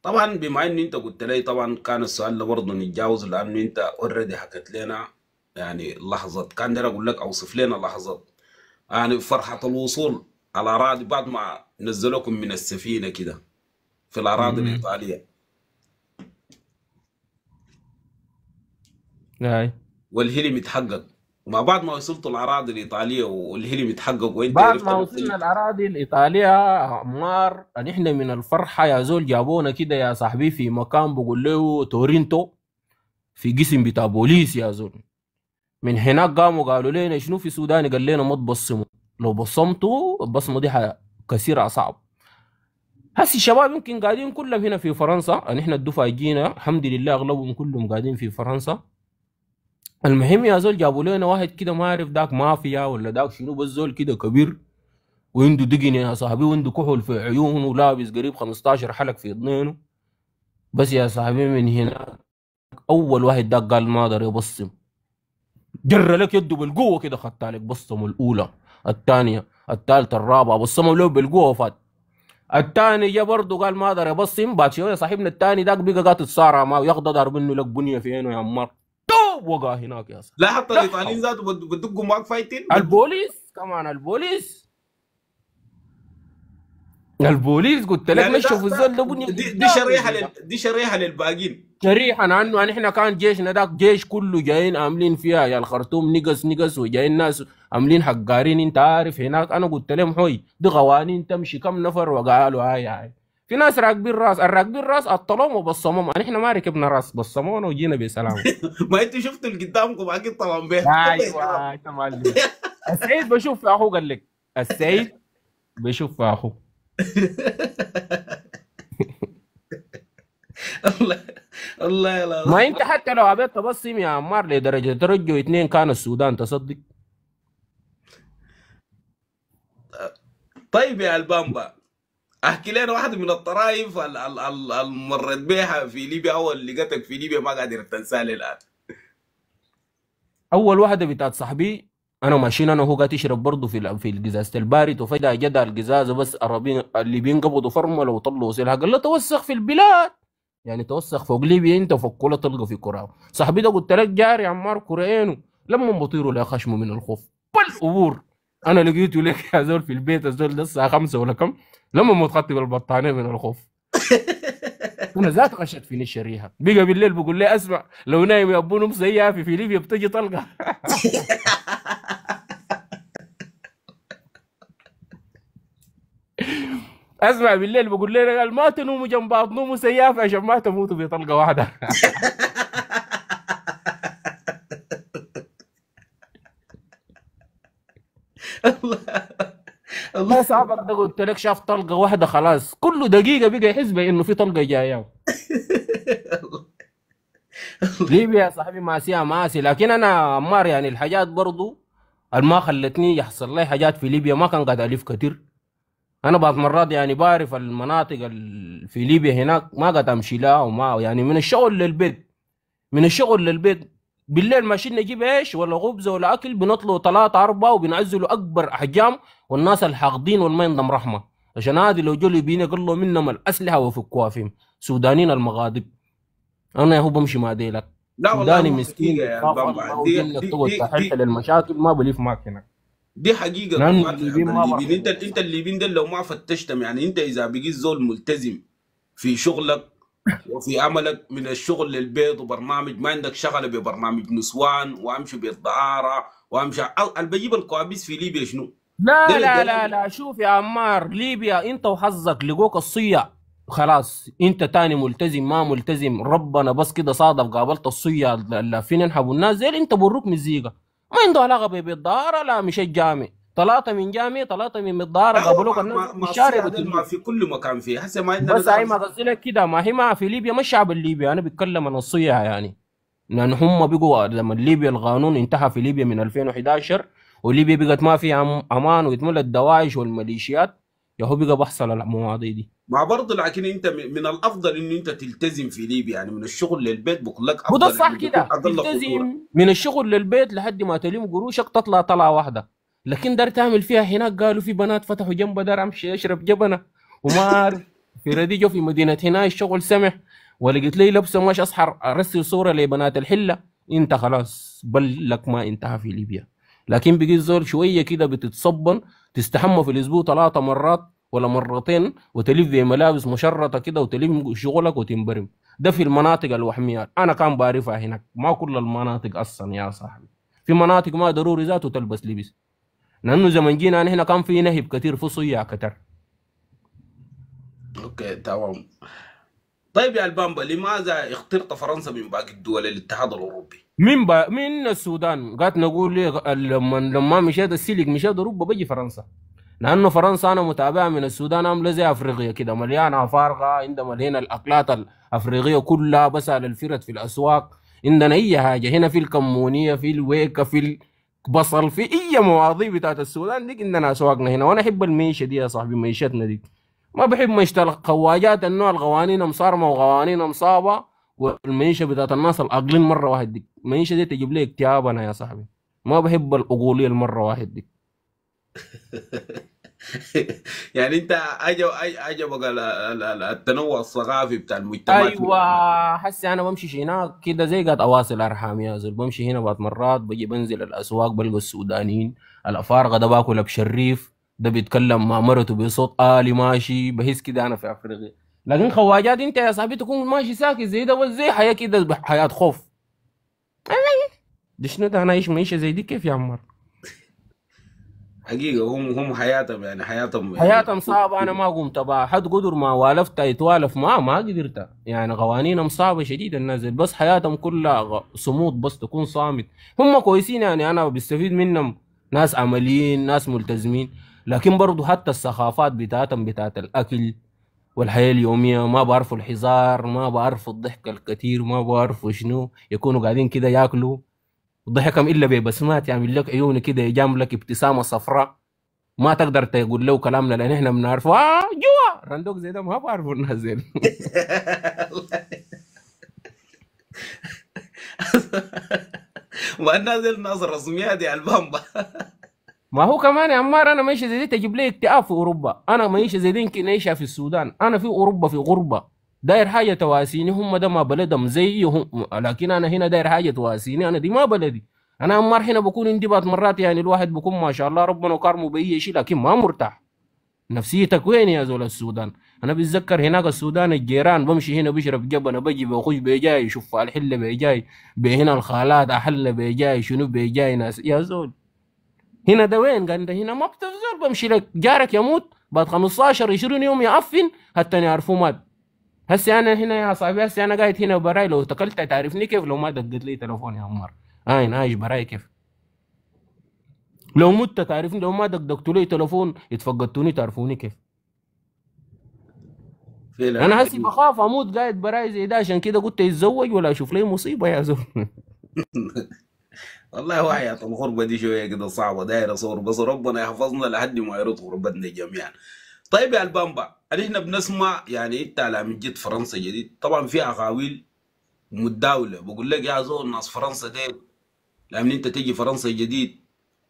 طبعا بما إن أنت قلت لي، طبعا كان السؤال ده برضه نتجاوز، لأنه أنت أوريدي حكت لنا يعني لحظة، كان ده أقول لك أوصف لنا لحظة يعني فرحة الوصول على الأراضي بعد ما نزلوكم من السفينة كده في الأراضي مم. الإيطالية، هاي والهلم اتحقق. ما بعد ما وصلتوا الأراضي الإيطالية والهلم اتحقق وأنت بعد عرفت ما وصلنا الأراضي الإيطالية عمار، نحن من الفرحة يا زول جابونا كده يا صاحبي في مكان بقول له تورينتو، في قسم بتاع بوليس يا زول. من هناك قاموا قالوا لنا شنو في سوداني، قال لنا ما تبصموا، لو بصمتوا البصمة دي كثير أصعب. هسي الشباب يمكن قاعدين كلهم هنا في فرنسا، نحن الدفعة جينا الحمد لله أغلبهم كلهم قاعدين في فرنسا. المهم يا زول جابوا لنا واحد كده ما عارف داك مافيا ولا داك شنو، بس زول كده كبير وعنده دقن يا صاحبي، وعنده كحول في عيونه، ولابس قريب 15 حلق في اذنينه. بس يا صاحبي من هنا اول واحد داك قال ما اقدر يبصم، جر لك يده بالقوه كده، خدت عليك بصمه الاولى، الثانيه، الثالثه، الرابعه، بصمه له بالقوه وفات. الثاني جا برضه قال ما اقدر يبصم، بعد شويه صاحبنا الثاني داك بقى قاعد يتصارع معه، ياخد ضرب منه لك بنيه في عينه يا عمار، وقع هناك يا صاحبي. لا حتى لا الإيطاليين حول. ذاته بدقوا معاك فايتين البوليس كمان، البوليس قلت لك يعني نشفوا الزول ده بنيه دي قدامه شريحه زي ده. دي شريحه للباقين. شريحة عنه، يعني احنا كان جيشنا داك جيش كله جايين عاملين فيها يا الخرطوم نقص نقص، وجايين ناس عاملين حقارين. انت عارف هناك انا قلت لهم حوي دي قوانين تمشي، كم نفر وقالوا هاي في ناس راكبين راس، الراكبين راس اطلوهم وبصموهم، يعني احنا ما ركبنا راس، بصمونا وجينا بسلام. ما انتوا شفتوا اللي قدامكم اكيد طبعا به ايوه انت معلم. السعيد بشوف في اخوه، قال لك السعيد بشوف في اخوه. الله الله لا. ما انت حتى لو عبيت تبصم يا عمار لدرجه ترجوا اتنين كان السودان تصدق. طيب يا البامبا، احكي لنا واحده من الطرائف اللي مرت بيها في ليبيا، او اللي لقيتك في ليبيا ما قادر تنساها الان. اول واحده بتاعت صاحبي، انا ماشيين انا وهو قاعد يشرب برضه في القزازه البارد، وفجاه جدع القزازه بس قرابين اللي بينقبضوا فرمله وطلعوا سيلها، قال له توسخ في البلاد، يعني توسخ فوق ليبيا انت وفوق كلها تلقى في كرة. صاحبي ده قلت لك جاري عمار كريينه لما بطيروا لا خشمه من الخوف بالقبور. انا لقيته لك يا زول في البيت، الزول ده الساعه 5 ولا كم، لما متخطي بالبطانيه من الخوف. انا ذات غشت فيني الشريحه، بقى بالليل بقول لي اسمع لو نايم يا ابو نمس زيها في ليبيا بتجي طلقه. اسمع بالليل بقول لي قال ما تنوموا جنب بعض، نوموا سيافه عشان ما تموتوا بطلقه واحده. الله الله الله صاحبك ده قلت لك شاف طلقه واحده خلاص كله دقيقه بقى يحس انه في طلقه جايه. ليبيا يا صاحبي ماسيها ماسي، لكن انا عمار يعني الحاجات برضو ما خلتني يحصل لي حاجات في ليبيا ما كان قاعد الف كتير. انا بعض مرات يعني بعرف المناطق في ليبيا هناك ما قاعد امشي لها، وما يعني من الشغل للبيت، من الشغل للبيت. بالليل ماشيين نجيب ايش ولا خبزه ولا اكل، بنطلعوا ثلاثه اربعه وبنعزلوا اكبر احجام، والناس الحاقدين والما عندهم رحمه، عشان هذه لو جوا يبيني يقلوا منهم الاسلحه ويفكوها فيهم. سودانيين المغاضب، انا هو بمشي مع ديلك. لا والله سوداني هو مسكين حقيقه يا بيخاف البامبا، الله ودينك تقعد تحلحل دي المشاكل ما بليف معك هناك، دي حقيقه لانه كمان في الليبيين حق ما الليبيين. برحموا انت الليبيين ده لو ما فتشتم، يعني انت اذا بقيت زول ملتزم في شغلك وفي عملك من الشغل للبيت وبرنامج، ما عندك شغله ببرنامج نسوان وامشي بالدعاره وامشي اللي بجيب الكوابيس في ليبيا شنو؟ ده لا لا لا للجلال. لا، شوف يا عمار، ليبيا انت وحظك لقوك الصيع. خلاص انت تاني ملتزم ما ملتزم، ربنا بس كده صادف قابلت الصيع اللي فين ينحبوا الناس زي انت بروك مزيكا. ما عنده علاقه بالدارة، لا مش الجامع، طلعت من جامع، طلعت من الدارة، لا هو قابلوك الناس في مع الشارع الصيع ديل ما بتلموك. في كل مكان فيه، هسه ما عندنا بس هاي زول. ما قصدي لك كده، ما هي ما في ليبيا، ما الشعب الليبي، انا بتكلم عن الصيع يعني. لان هم بقوا لما ليبيا القانون انتهى في ليبيا من 2011، وليبيا بقت ما فيها امان، ويتملى الدواعش والميليشيات، يهو بقى بحصل المواضيع دي. ما برضه لكن انت من الافضل انه انت تلتزم في ليبيا، يعني من الشغل للبيت بقول لك وده افضل، يعني صح بيكون كده، اقل خطوره. تلتزم من الشغل للبيت لحد ما تلم قروشك تطلع طلعه واحده. لكن دار تعمل فيها هناك، قالوا في بنات فتحوا جنب دار امشي اشرب جبنه وما اعرف، في رديجو في مدينه هنا الشغل سمح، ولقيت لي لبسه مش اسحر ارسل صوره لبنات الحله، انت خلاص بلك ما انتهى في ليبيا. لكن بقيت زول شويه كده بتتصبن، تستحمى في الاسبوع 3 مرات ولا مرتين، وتلف بملابس مشرطه كده وتلم شغلك وتنبرم. ده في المناطق الوهميات، انا كان بعرفها هناك، ما كل المناطق اصلا يا صاحبي. في مناطق ما ضروري ذاته تلبس لبس، لانه زمن جينا أنا هنا كان في نهب كتير، في صياع كتر. اوكي تمام. طيب يا البامبا، لماذا اخترت فرنسا من باقي الدول الاتحاد الاوروبي؟ من السودان قالت نقول لي لما مشيت السلك مشيت اوروبا بجي فرنسا، لانه فرنسا انا متابعه من السودان عامله زي افريقيا كده، مليانه فارغه، عندما هنا الاكلات الافريقيه كلها بس على الفرد في الاسواق. عندنا اي حاجه هنا، في الكمونيه، في الويكه، في البصل، في اي مواضيع بتاعت السودان دي عندنا اسواقنا هنا. وانا احب الميشه دي يا صاحبي، ميشتنا دي. ما بحب ميشة الخواجات، النوع القوانين مصارمه وقوانين مصابه، والميشه بتاعت الناس الاقلين مره واحد دي، الميشه دي تجيب لي اكتئاب انا يا صاحبي. ما بحب الاقوليه المره واحد دي. يعني انت عجبك التنوع الثقافي بتاع المجتمعات ايوه، هنا. حسي انا بمشي هناك كده زي قاعد اواصل ارحام يا زول، بمشي هنا بعض مرات، بجي بنزل الاسواق بلقى السودانيين الافارقه، ده باكل بشريف، ده بيتكلم مع مرته بصوت آلي ماشي، بحس كده انا في افريقيا. لكن خواجات انت يا صاحبي تكون ماشي ساكت زي ده، بس زي حياه كده، حياه خوف. دي شنو ده، انا اعيش معيشه زي دي كيف يا عمار؟ حقيقة هم حياتهم، يعني حياتهم يعني. حياتهم صعبة، أنا ما قمت بها، حد قدر ما والفت يتوالف ما قدرت، يعني قوانينهم صعبة شديد النازل، بس حياتهم كلها صمود، بس تكون صامت. هم كويسين يعني، أنا بستفيد منهم، ناس عمليين، ناس ملتزمين. لكن برضو حتى السخافات بتاعتهم بتاعت الأكل والحياة اليومية، ما بعرفوا الحزار، ما بعرفوا الضحك الكثير، ما بعرفوا شنو، يكونوا قاعدين كده ياكلوا ضحكهم إلا ببسمات، يعمل لك عيوني كده، يجام لك ابتسامة صفراء، ما تقدر تقول له كلامنا لان احنا بنعرفه، جوا رندوق زي ده ما بعرفه الناس زي ده. ما نازل ناس رسميات يا البامبا. ما هو كمان يا عمار، انا ماشي زي دي تجيب لي اكتئاب في اوروبا، انا ماشي زي دي يمكن نعيشها في السودان، انا في اوروبا في غربه، داير حاجه تواسيني، هم ده ما بلدهم زيهم، لكن انا هنا داير حاجه تواسيني، انا دي ما بلدي. انا عمار هنا بكون عندي بعض مرات يعني الواحد بكون ما شاء الله ربنا كرمه باي شيء، لكن ما مرتاح. نفسيتك وين يا زول السودان؟ انا بتذكر هناك السودان الجيران، بمشي هنا بشرب جبنه، بجي بخش بيجاي شوف الحله بيجاي، هنا الخالات احل بيجاي شنو بيجاي ناس يا زول. هنا ده وين؟ قال ده هنا ما بتفزر، بمشي لك جارك يموت بعد 15 20 يوم يعفن حتى يعرفوا مات. هسه انا هنا يا صاحبي، هسه انا قاعد هنا براي، لو تكلت تعرفني كيف لو ما دقت لي تليفون يا عمار؟ اين عايش براي كيف؟ لو مت تعرفني، لو ما دقدقتوا لي تليفون اتفقدتوني تعرفوني كيف؟ فعلا انا هسي حقيقة. بخاف اموت قاعد براي زي ده، عشان كده قلت اتزوج ولا اشوف لي مصيبه يا زول. والله هو حياة الغربة دي شوية كده صعبة، دايرة صور، بس ربنا يحفظنا لحد ما يرد غربتنا جميعا. طيب يا البامبا، احنا بنسمع يعني انت لما جيت فرنسا جديد، طبعا في اقاويل متداولة بقول لك يا زول ناس فرنسا دي لما انت تيجي فرنسا جديد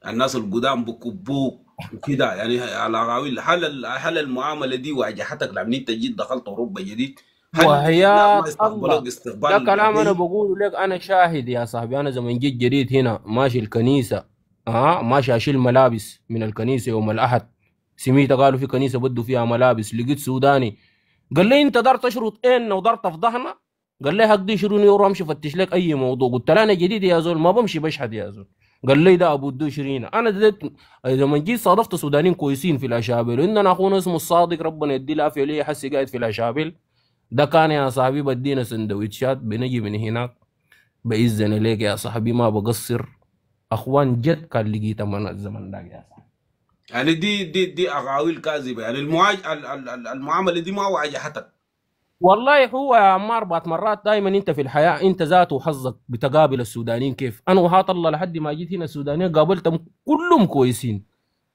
الناس القدام بكبوك وكده، يعني على اقاويل، هل المعاملة دي واجهتك لما انت جيت دخلت اوروبا جديد؟ هل الناس وحياة ما الله، استقبلوك ده استقبال كلام انا جيد؟ بقوله لك، انا شاهد يا صاحبي، انا زمان جيت جديد هنا ماشي الكنيسه، ماشي اشيل ملابس من الكنيسه يوم الاحد، سميت قالوا في كنيسه بدوا فيها ملابس، لقيت سوداني قال لي انت دار تشرط ان ودار تفضحنا؟ قال لي هقضي 20 يورو امشي فتش لك اي موضوع. قلت له انا جديد يا زول ما بمشي بشحد يا زول. قال لي ده ابو الدو 20. انا ديت لما جيت صادفت سودانيين كويسين في الاشابل، وعندنا اخونا اسمه الصادق ربنا يدي العافيه ليه حسي قاعد في الاشابل. ده كان يا صاحبي بدينا سندوتشات بنجي من هناك باذن ليك يا صاحبي ما بقصر. اخوان جد كان لقيت من الزمن ده يا صاحبي. يعني دي اقاويل كاذبه، يعني المعامله دي ما واجهتك؟ والله هو يا عمار بعض مرات دائما انت في الحياه انت ذاته وحظك بتقابل السودانيين. كيف انا وهات الله لحد ما جيت هنا السودانيين قابلتهم كلهم كويسين.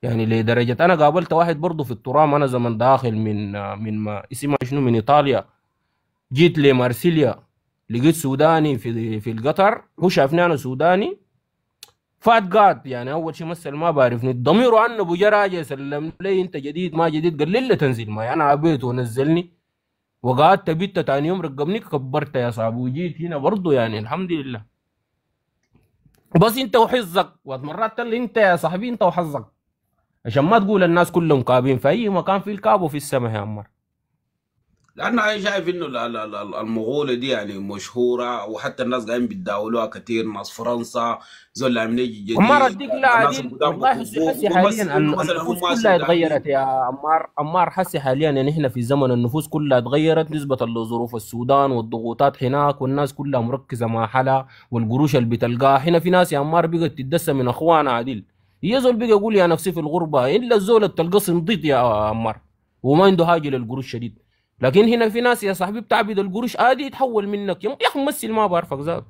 يعني لدرجه انا قابلت واحد برضه في الترام، انا زمن داخل من ما اسمها شنو من ايطاليا، جيت لمارسيليا لقيت سوداني في القطر، هو شافني انا سوداني فات قاد. يعني اول شيء مثل ما بعرفني ضميره عنه ابو جراجه سلم لي انت جديد ما جديد، قال لي الا تنزل معي. انا عبيت ونزلني وقعدت بيت تاني يوم رقبني كبرت يا صاحبي وجيت هنا برضه يعني الحمد لله. بس انت وحظك ومرات اللي انت يا صاحبي انت وحظك، عشان ما تقول الناس كلهم كابين في اي مكان في الكاب وفي السماء يا عمار. لأن أنا شايف إنه المغولة دي يعني مشهورة، وحتى الناس قاعدين بيتداولوها كتير، ناس فرنسا زول عاملين عمار جديد، اديك لا الناس عديل القدام والله حسي بيحبوه، حسي بيقول حاليا إنه مثلا النفوس هم كلها اتغيرت سودانيين. يا عمار حسي حاليا يعني احنا في زمن النفوس كلها اتغيرت نسبة لظروف السودان والضغوطات هناك، والناس كلها مركزة مع حالها والقروش اللي بتلقاها هنا. في ناس يا عمار بقت تدسى من اخوانها عديل. هي زول بقى يقول يا نفسي في الغربة الا الزول اللي تلقى صنديد يا عمار وما عنده حاجة للقروش شديد. لكن هنا في ناس يا صاحبي بتعبد القروش عادي يتحول منك يا اخي ممثل ما بعرفك ذات.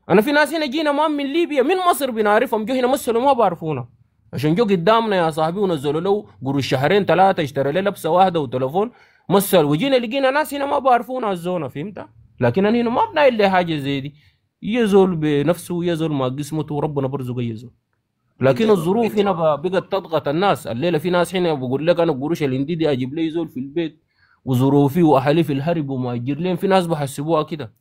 انا في ناس هنا جينا ما من ليبيا من مصر بنعرفهم جو هنا مثلوا ما بعرفونا عشان جو قدامنا يا صاحبي ونزلوا له قروش شهرين ثلاثه اشترى له لبسه واحده وتليفون مثل، وجينا لقينا ناس هنا ما بعرفونا الزونه فهمت. لكن انا هنا ما بنايل لي حاجه زي دي، يزول بنفسه يزول ما قسمته وربنا برزقه يزول. لكن بجد الظروف هنا بقت تضغط الناس الليله. في ناس هنا بقول لك انا قروش الهندي دي اجيب لي زول في البيت وظروفي واهلي في الهرب وما اجر لين، في ناس بحسبوها كده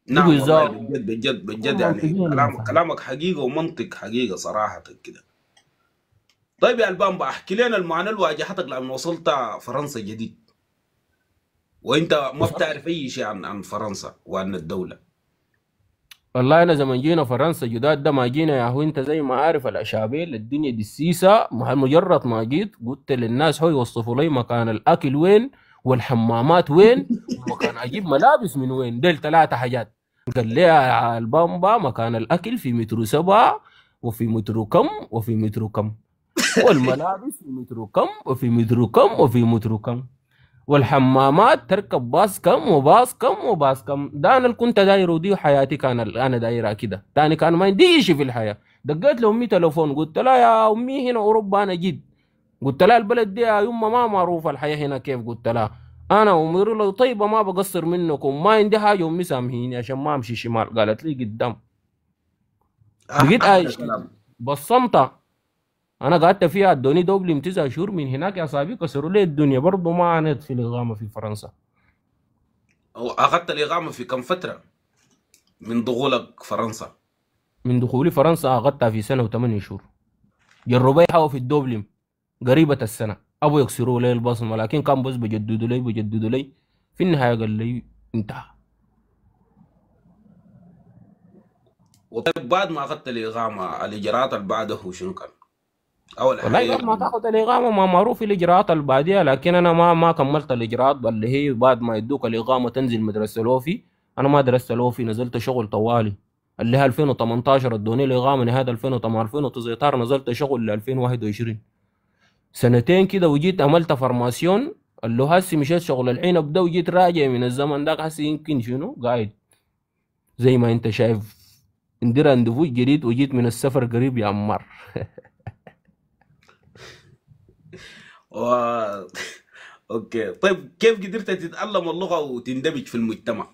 بيجوا نعم والله، يزاولوا. بجد بجد بجد، يعني منطقيين يا كلامك صاحبي. كلامك حقيقة ومنطق حقيقة صراحة كده. طيب يا البامبا، احكي لنا المعاناة اللي واجهتك لما وصلت فرنسا جديد، وانت ما بتعرف اي شيء عن فرنسا وعن الدولة. والله انا زمان جينا فرنسا جداد ده ما جينا يا هو انت زي ما عارف الاشابيل الدنيا دي السيسه. مجرد ما جيت قلت للناس هو يوصفوا لي مكان الاكل وين والحمامات وين ومكان اجيب ملابس من وين، ديل ثلاثه حاجات. قال لي يا البامبا مكان الاكل في مترو سبعة وفي مترو كم وفي مترو كم، والملابس في مترو كم وفي مترو كم وفي مترو كم، والحمامات تركب باص كم وباص كم وباص كم. ده انا اللي كنت داير ودي حياتي كان انا دايرها كده. تاني كان ما عندي شيء في الحياه. دقيت لامي تليفون قلت لها يا امي هنا اوروبا انا جيت. قلت لها البلد دي يا يما ما معروفه الحياه هنا كيف. قلت لها انا امي لو طيبه ما بقصر منكم ما عندي حاجه امي سامحيني عشان ما امشي شمال. قالت لي قدام. بقيت احلى عايش كده كلام. بصمت. انا قعدت فيها ادوني دوبلي 9 شهور من هناك يا صاحبي كسروا لي الدنيا برضه ما عانيت في الاقامه في فرنسا. اخذت الاقامة في كم فترة من دخولك فرنسا؟ من دخولي فرنسا اخذتها في سنه و8 شهور. جربوا يحاول في الدوبلم قريبة السنة أبو يكسروا لي البصمة لكن كان بس بجددوا لي في النهاية قال لي انتهى. وطيب بعد ما اخذت الاقامة، الاجراءات اللي بعده شنو كان؟ اول والله حاجة بعد ما تاخذ الإقامة ما معروف الإجراءات اللي بعديها، لكن أنا ما كملت الإجراءات اللي هي بعد ما يدوك الإقامة تنزل مدرسة الأوفي. أنا ما درست الأوفي نزلت شغل طوالي اللي هي 2018 ادوني الإقامة نهاية 2008 2019 نزلت شغل ل 2021 سنتين كده. وجيت عملت فارماسيون اللي هو هسي مشيت شغل الحين ابدا وجيت راجع من الزمن ده هسي يمكن شنو قاعد زي ما انت شايف عندي رانديفو جديد وجيت من السفر قريب يا عمار. و... اوكي، طيب كيف قدرت تتعلم اللغة وتندمج في المجتمع؟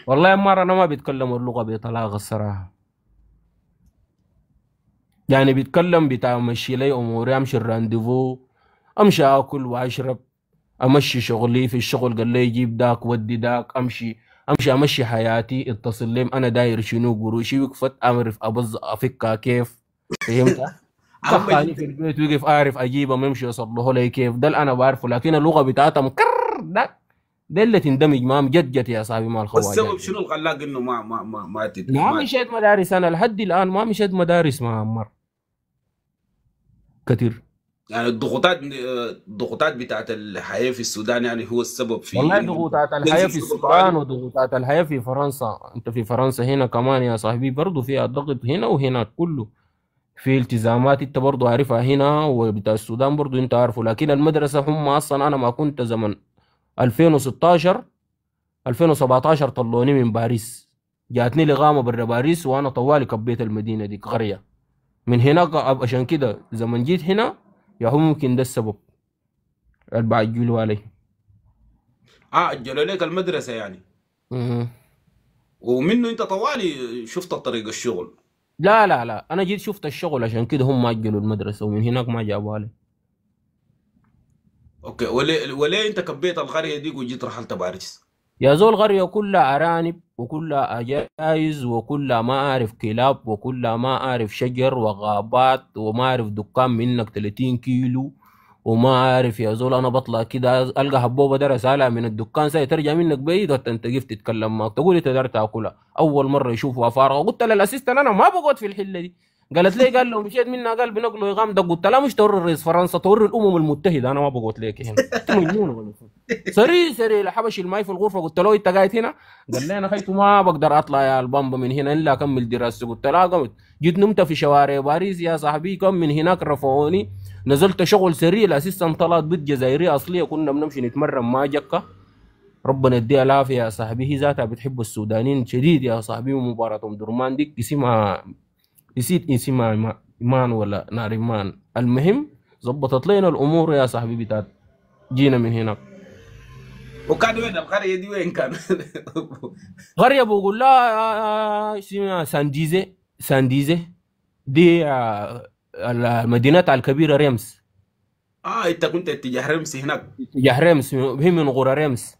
والله يا عمار انا ما بتكلم اللغه بطلاقه الصراحه. يعني بيتكلم بتاع مشي لي اموري امشي الرانديفو امشي اكل واشرب امشي شغلي في الشغل قال لي جيب داك ودي داك امشي حياتي اتصل لي انا داير شنو قروشي وقفت اعرف ابز افكها كيف فهمت. اهم دخلني شيء. في البيت وقف اعرف اجيبه ممشي اصلحه لي كيف ده اللي انا بعرفه. لكن اللغه بتاعتها مكرر ده ده اللي تندمج معاهم جد جد يا صاحبي مع الخواجات والسبب دي. شنو اللي خلاك انه ما ما ما مشيت مدارس انا لحد الان، ما مشيت مدارس مع عمار كتير. يعني الضغوطات بتاعت الحياة في السودان يعني هو السبب في والله انه ضغوطات الحياة تنزل في شغل السودان طوالي. وضغوطات الحياة في فرنسا، انت في فرنسا هنا كمان يا صاحبي برضو فيها ضغط هنا وهناك كله، في التزامات انت برضو عارفها هنا، وبتاع السودان برضو انت عارفه. لكن المدرسة هم اصلا انا ما كنت زمن 2016 2017 طلوني من باريس، جاتني لغامة برا باريس وانا طوالي كبيت المدينة دي قرية من هناك. عشان كده زمن جيت هنا يا هو ممكن ده السبب اللي بعجلوا علي. اه اجلوا لك المدرسة يعني، مهم. ومنه انت طوالي شفت طريق الشغل. لا لا لا، انا جيت شفت الشغل عشان كده هم اجلوا المدرسة، ومن هناك ما جابوا لي. اوكي، وليه انت كبيت القرية دي وجيت رحلت باريس؟ يا زول قرية كلها أرانب وكلها أجايز وكلها ما أعرف كلاب وكلها ما أعرف شجر وغابات وما أعرف دكان منك 30 كيلو، وما أعرف يا زول أنا بطلع كده ألقى حبوبة درس على من الدكان ساي ترجع منك بعيد أنت كيف تتكلم معك تقول أنت دار تاكلها. أول مرة يشوفوا فارغة قلت للأسيستنت أنا ما بقعد في الحلة دي. قالت لي قال لو مشيت منها قال بنقلوا إقامة. قلت لا مش توري رئيس فرنسا توري الأمم المتحدة، أنا ما بقعد ليك هنا أنت مجنون ولا شو؟ سري سري لحبش الماي في الغرفه. قلت له انت قاعد هنا؟ قال لي انا خيت ما بقدر اطلع يا البامبا من هنا الا اكمل دراستي. قلت له قمت جيت نمت في شوارع باريس يا صاحبي، كم من هناك رفعوني نزلت شغل سريع. الاسيستنت طلعت بنت جزائريه اصليه كنا بنمشي نتمرن مع جكه، ربنا يديها العافيه يا صاحبي، هي ذاتها بتحب السودانيين شديد يا صاحبي. ومباراه ام درمان ديك اسمها نسيت اسمها ايمان ولا ناريمان، المهم ظبطت لنا الامور يا صاحبي بتاعت جينا من هناك. وكان وين القرية دي وين كان؟ قرية بقول لها اسمها سانديزي. سانديزي دي المدينة الكبيرة ريمس. اه انت كنت اتجاه رمسي هناك. اتجاه ريمس، هي من قرى ريمس.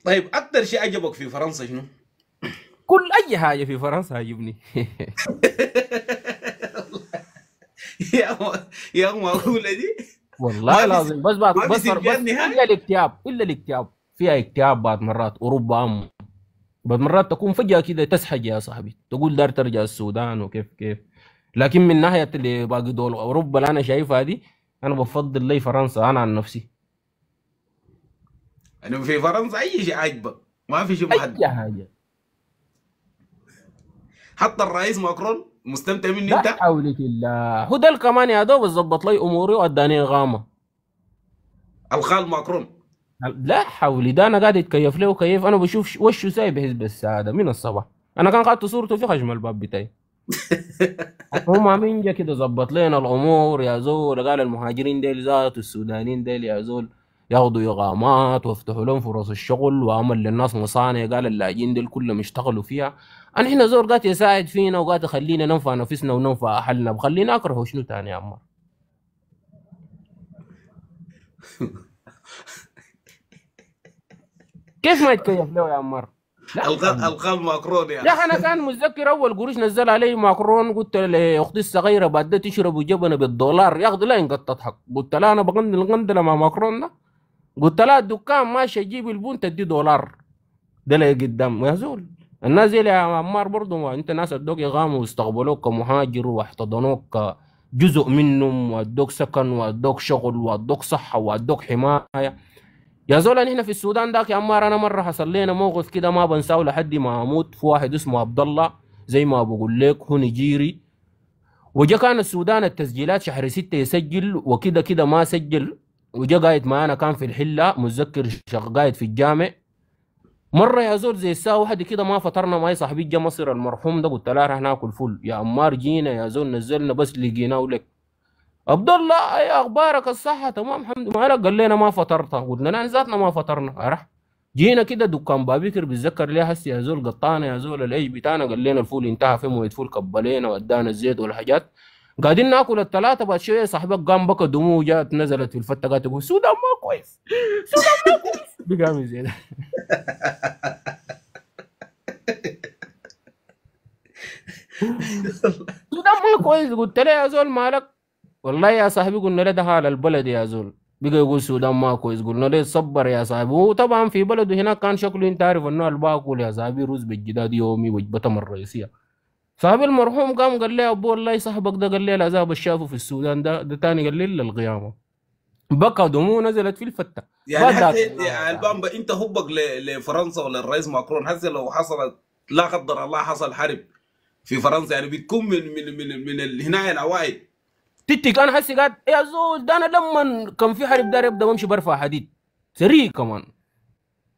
طيب اكتر شيء عجبك في فرنسا شنو؟ كل أي حاجة في فرنسا عجبني. يا معقولة دي؟ والله ما في لازم بس ما في بس سلبيات بس إلا نهائي. الاكتئاب، إلا الاكتئاب فيها اكتئاب بعض مرات. أوروبا بعض مرات تكون فجأة كده تسحج يا صاحبي تقول دار ترجع السودان وكيف كيف. لكن من ناحية اللي باقي دول أوروبا اللي أنا شايفها دي، أنا بفضل لي فرنسا أنا عن نفسي. يعني في فرنسا اي شيء عاجبك، ما في شيء أي محدد. حاجة. حتى الرئيس ماكرون مستمتع مني لا انت. حول الله، هو ده كمان يا دوب ظبط لي اموري واداني غامه. الخال ماكرون. لا حولي، ده انا قاعد يتكيف له وكيف انا بشوف وشه سايب حزب السعاده من الصباح. انا كان قعدت صورته في خشم الباب بتاعي. هم مين جا كده ظبط لنا الامور يا زول. قال المهاجرين ديل ذات السودانيين ديل يا زول ياخذوا اقامات وافتحوا لهم فرص الشغل وعمل للناس مصانع. قال اللاجئين ديل كلهم يشتغلوا فيها. انا هنا زول قاعد يساعد فينا وقاعد يخلينا ننفع نفسنا وننفع اهلنا، بخلينا اكره شنو تاني يا عمار؟ كيف ما يتكيف له يا عمار؟ لا حول. الخال ماكرون يا يا اخي. اخي انا كان متذكر اول قروش نزل علي ماكرون، قلت لاختي الصغيره بعد ده تشربوا جبنه بالدولار ياخذ لا ينقط تضحك. قلت لها انا بغندل الغندله مع ماكرون ده. قلت لها الدكان ماشي اجيب البون تدي دولار ده اللي قدام يا زول. الناس دي يا عمار برضه ما انت ناس ادوك اقامه واستقبلوك كمهاجر واحتضنوك كجزء منهم وادوك سكن وادوك شغل وادوك صحه وادوك حمايه. يا زول هنا في السودان داك يا عمار انا مره حصل لنا موقف كده ما بنساه لحد ما اموت. في واحد اسمه عبد الله زي ما بقول لك هو نيجيري، وجا كان السودان التسجيلات شهر 6 يسجل وكده كده ما سجل، وجا قاعد معانا كان في الحله متذكر قاعد في الجامع. مره يا زول زي الساعه واحده كده ما فطرنا معي صاحبي جا مصر المرحوم ده. قلت له رح ناكل فول يا عمار. جينا يا زول نزلنا بس لقيناه لك عبد الله اي اخبارك الصحه تمام الحمد لله. قال لنا ما فطرت. قلنا نحن ذاتنا ما فطرنا. راح جينا كده دكان بابكر بتذكر ليه هسه يا زول قطعنا يا زول الايش بتاعنا. قال لنا الفول انتهى في مويه فول كبلينا وادانا الزيت والحاجات. قاعدين ناكل الثلاثه. بعد شويه صاحبك قام بكى دموع جات نزلت في الفته قالت تقول السودان ما كويس، السودان ما كويس. بقام زي ده. السودان ما كويس. قلت له يا زول مالك؟ والله يا صاحبي قلنا له ده حال البلد يا زول. بقى يقول السودان ما كويس، قلنا ليه صبر يا صاحبي. هو طبعا في بلده هناك كان شكله انت عارف انه الباكل يا صاحبي رز بالجداد يومي وجبتهم الرئيسيه. صاحبي المرحوم قام قال لي ابو والله صاحبك ده، قال لي العذاب اللي شافه في السودان ده تاني قال لي الا القيامه. بكى دموع نزلت في الفته. يعني بعد حتى ذاك قلنا يا يعني صاحبي البامبا انت حبك لفرنسا ولا الرئيس ماكرون، هسه لو حصلت لا قدر الله حصل حرب في فرنسا، يعني بتكون من الهنايه الاوائل. تتي كان حسي قاعد يا زول ده، انا لما كان في حرب دار يبدا بمشي برفع حديد سريع كمان،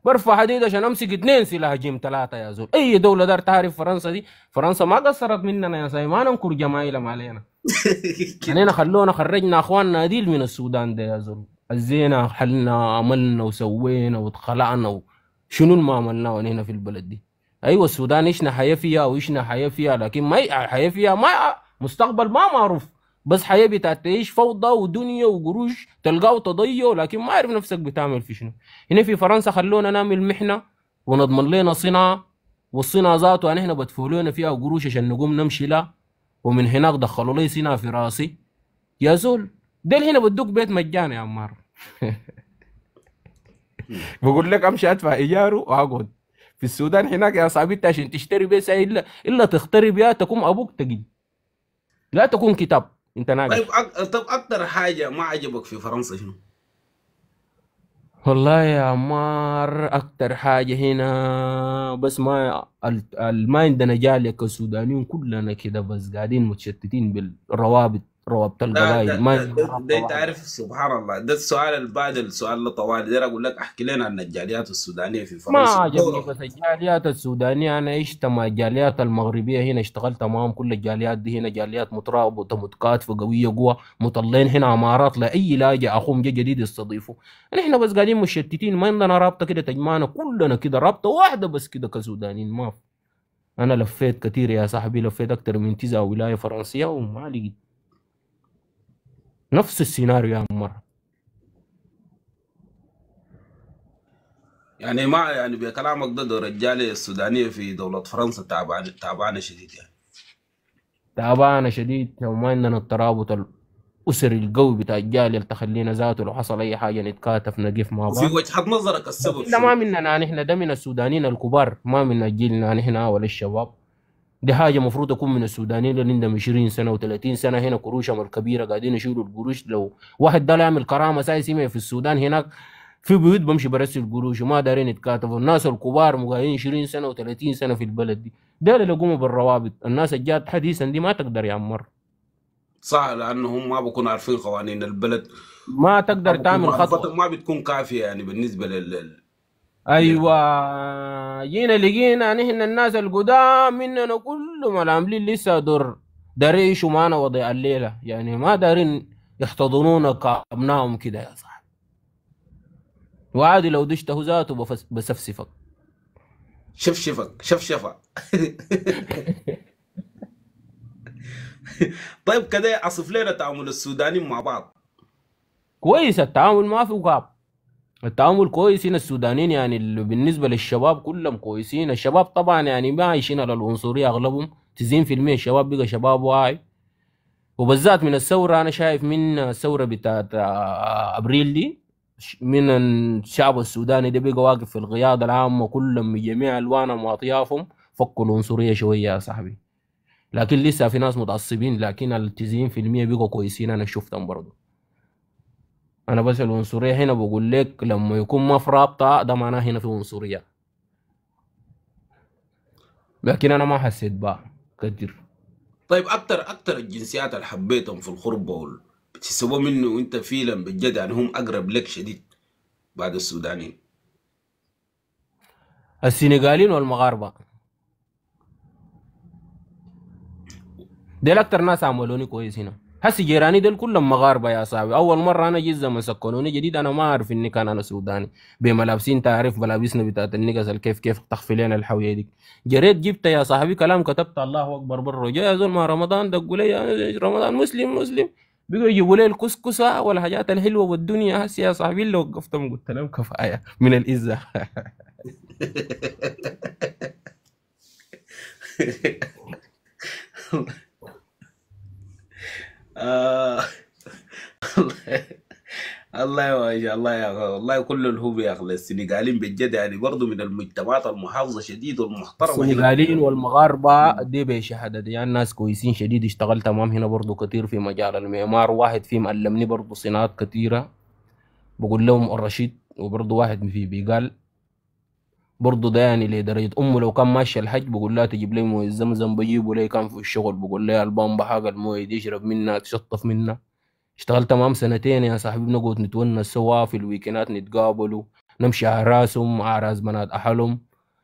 برفع حديد عشان امسك اثنين سلاح جيم ثلاثه يا زول. اي دوله دار تعرف فرنسا دي، فرنسا ما قصرت مننا يا ساي، ما ننكر جمايلهم علينا. علينا خلونا خرجنا اخواننا ديل من السودان ده يا زول، ازينا حلنا عملنا وسوينا واتخلعنا شنو ما عملناه هنا في البلد دي. ايوه السودان عشنا حياه فيها وعشنا حياه فيها، لكن ما حياه فيها ما مستقبل ما معروف، بس حياه بتاعت تعيش فوضى ودنيا وقروش تلقاه تضيع، لكن ما عارف نفسك بتعمل في شنو. هنا في فرنسا خلونا نعمل محنه ونضمن لنا صناعه، والصناعه ذاته يعني احنا بدفعوا لنا فيها قروش عشان نقوم نمشي لا، ومن هناك دخلوا لي صناعه في راسي يا زول. ديل هنا بدوك بيت مجاني يا عمار. بقول لك امشي ادفع ايجاره واقعد. في السودان هناك يا صاحبي انت عشان تشتري بيت الا تختري بيها تكون ابوك تجي، لا تكون كتاب انت طيب ناقش. طب اكتر حاجه ما عجبك في فرنسا شنو؟ والله يا عمار اكتر حاجة هنا بس ما عندنا جالية كسودانيين كلنا كده بس قاعدين متشتتين بالروابط، روابط ده القبائل، ده ما ده, عندنا ده, رابطة ده انت واحدة. عارف سبحان الله، ده السؤال اللي بعد السؤال اللي طوالي ده اقول لك احكي لنا عن الجاليات السودانيه في ما فرنسا عجبني دورهم. بس الجاليات السودانية. أنا عشت مع الجاليات المغربية هنا، اشتغلت معاهم. كل الجاليات دي هنا جاليات مترابطة متكاتفة قوية قوة، مطلين هنا عمارات لأي لاجئ أخوهم جا جديد يستضيفه. نحن بس قاعدين مشتتين، ما عندنا رابطة كده تجمعنا كلنا كده، رابطة واحدة بس كده كسودانيين ما في. أنا لفيت كتير يا صاحبي، لفيت أكتر من 9 ولاية فرنسية وما لقيت نفس السيناريو يا عمر. يعني ما يعني بكلامك ده دور الجاليه السودانيه في دوله فرنسا تعبانه تعبانه شديد يعني. تعبانة شديد وما عندنا الترابط الأسري القوي بتاع الجالية اللي تخلينا ذاته لو حصل أي حاجة نتكاتف نقف مع وفي بعض. وجهه نظرك السبب لكن ده ما شنو؟ مننا نحن، ده من السودانيين الكبار، ما من جيلنا نحن ولا الشباب. دي حاجة مفروض تكون من السودانيين اللي عندهم 20 سنة و30 سنة هنا، قروشهم الكبيرة قاعدين يشيلوا القروش. لو واحد ده لا يعمل كرامة ساي في السودان هناك في بيوت بمشي برسل القروش وما دارين يتكاتفوا. الناس الكبار مقاعدين 20 سنة و30 سنة في البلد دي، ده اللي يقوموا بالروابط. الناس الجات حديثا دي ما تقدر يا عمر، صح، لانهم ما بكونوا عارفين قوانين البلد، ما ما تقدر بكون تعمل خطوة. معرفتهم ما بتكون كافيه يعني بالنسبه ايوه جينا لقينا نحن الناس القدام مننا كلهم العاملين لسه دار يعيشوا معانا وضيع الليله، يعني ما دارين يحتضنونا كابنائهم كده يا صاحبي. وعادي لو دشته ذاته بسفسفك. شفشفك شفشفه. طيب كده اصف لنا تعامل السودانيين مع بعض. كويس التعامل ما في وقاب، التعامل كويس هنا السودانيين يعني بالنسبه للشباب كلهم كويسين. الشباب طبعا يعني ما عايشين على العنصريه اغلبهم، 90% الشباب بقى شباب واعي. وبالذات من الثورة أنا شايف من الثورة بتاعت أبريل دي، من الشعب السوداني ده بقى واقف في القيادة العامة كلهم من جميع ألوانهم وأطيافهم، فكوا العنصرية شوية يا صاحبي. لكن لسه في ناس متعصبين، لكن ال 90% بقوا كويسين أنا شفتهم برضه. أنا بس العنصرية هنا بقول لك لما يكون ما في رابطة ده معناه هنا في عنصرية، لكن أنا ما حسيت بها كتير. طيب اكتر الجنسيات اللي حبيتهم في الغربه بتحسبوا منه وانت فعلا بجد يعني هم اقرب لك شديد بعد السودانيين؟ السنغاليين والمغاربة ديل اكتر ناس عملوني كويس هنا. هسي جيراني ديل كلهم مغاربه يا صاحبي. اول مره انا جيت زمن سكنوني جديد انا ما اعرف اني كان انا سوداني، بملابسين تعرف ملابسنا بتاعت النقص كيف تخفي لنا الحويه دي. جريت جبت يا صاحبي كلام كتبت الله اكبر بره، جاي يا زول ما رمضان دقوا لي أنا رمضان مسلم مسلم، بيقوا يجيبوا لي الكسكسه والحاجات الحلوه والدنيا. هسي يا صاحبي اللي وقفتهم قلت لهم كفايه من الإزة. آه. الله ما شاء الله يا اخي، والله كل الهوب يا اخي السنغاليين بجد يعني برضه من المجتمعات المحافظه شديد والمحترمه هنا في السنغاليين الجنوب. والمغاربة دي بشهادة يعني ناس كويسين شديد. اشتغلت تمام هنا برضو كتير في مجال المعمار، واحد فيهم علمني برضو صناعات كتيرة، بقول لهم الرشيد. وبرضو واحد في بيقال برضو ده يعني لدرجة أمه لو كان ماشي الحج بقول لها تجيب لي موية زمزم، بجيبه لي كان في الشغل بقول لها البامبا حاجة الموية دي اشرب منها تشطف منها. اشتغلت تمام سنتين يا صاحبي، بنقعد نتونس سوا في الويكندات، نتقابلوا نمشي أعراسهم أعراس بنات أحلهم،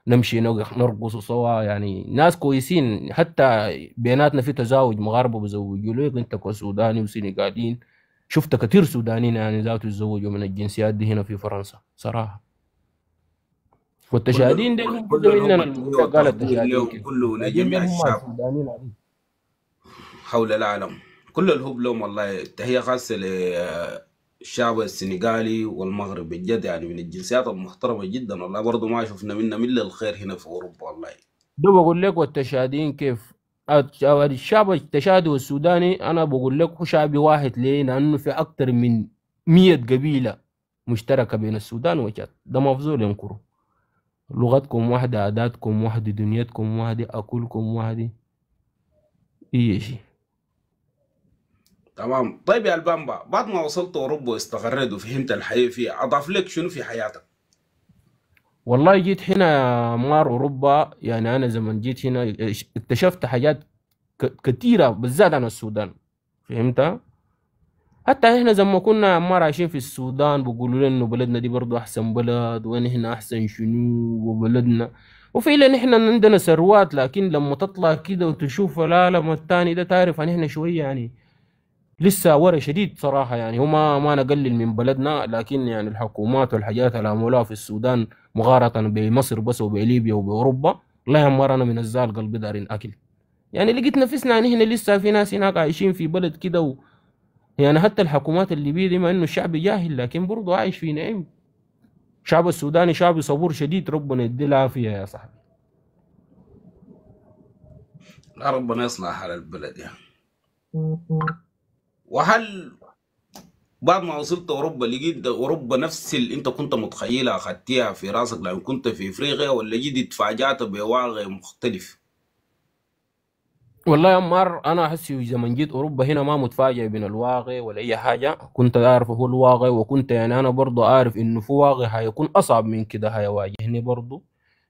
نمشي نرقص سوا. يعني ناس كويسين، حتى بيناتنا في تزاوج، مغاربة بزوجوا ليك انت كسوداني وسنغاليين. شفت كتير سودانيين يعني ذاته يتزوجوا من الجنسيات دي هنا في فرنسا صراحة. كل والتشادين ديل هم كل جزء مننا، الهوب التحيه المنطقة قال والتقدير التشادين لهم كده، كله التشادين ديل لجميع هم الشعب السودانيين عادي. حول العالم. كل الهوب لهم والله، تحيه خاصه للشعب السنغالي والمغرب بجد يعني من الجنسيات المحترمه جدا والله، برضه ما شفنا منا الا الخير هنا في اوروبا والله. ده بقول لك. والتشادين كيف الشعب التشادي والسوداني، انا بقول لك هو شعبي واحد ليه؟ لانه في اكتر من 100 قبيله مشتركه بين السودان وتشاد. ده مفضول ينكروا. لغتكم واحده، عاداتكم واحده، دنيتكم واحده، اكلكم واحده، اي شيء. تمام. طيب يا البامبا، بعد ما وصلت اوروبا واستقريت وفهمت الحياه فيها، اضاف لك شنو في حياتك؟ والله جيت هنا يا مار اوروبا، يعني انا زمان جيت هنا اكتشفت حاجات كتيره بالذات عن السودان. فهمت؟ حتى احنا زي ما كنا عمار عايشين في السودان بيقولوا لنا انه بلدنا دي برضو احسن بلد، وين احنا احسن شنو وبلدنا. وفعلا احنا عندنا ثروات، لكن لما تطلع كده وتشوف العالم التاني ده تعرف ان احنا شوية يعني لسه ورا شديد صراحة. يعني هما ما نقلل من بلدنا، لكن يعني الحكومات والحاجات اللي عملوها في السودان مقارنة بمصر بس وبليبيا وبأوروبا، الله يا عمار انا من الزال قلبي دارين اكل. يعني لقيت نفسنا يعني هنا لسه في ناس هناك عايشين في بلد كده. يعني حتى الحكومات الليبية دي، مع انه الشعب جاهل لكن برضه عايش في نعيم. الشعب السوداني شعب صبور شديد، ربنا يدي العافية يا صاحبي. لا ربنا يصلح حال البلد يعني. وهل بعد ما وصلت اوروبا لقيت اوروبا نفس اللي انت كنت متخيلها اخدتيها في راسك لما كنت في افريقيا، ولا جيت اتفاجأت بواقع مختلف؟ والله يا عمار انا احس زي ما جيت اوروبا هنا ما متفاجئ من الواقع ولا اي حاجه، كنت اعرف هو الواقع، وكنت يعني انا برضه عارف انه في واقع هيكون اصعب من كده هيواجهني برضه،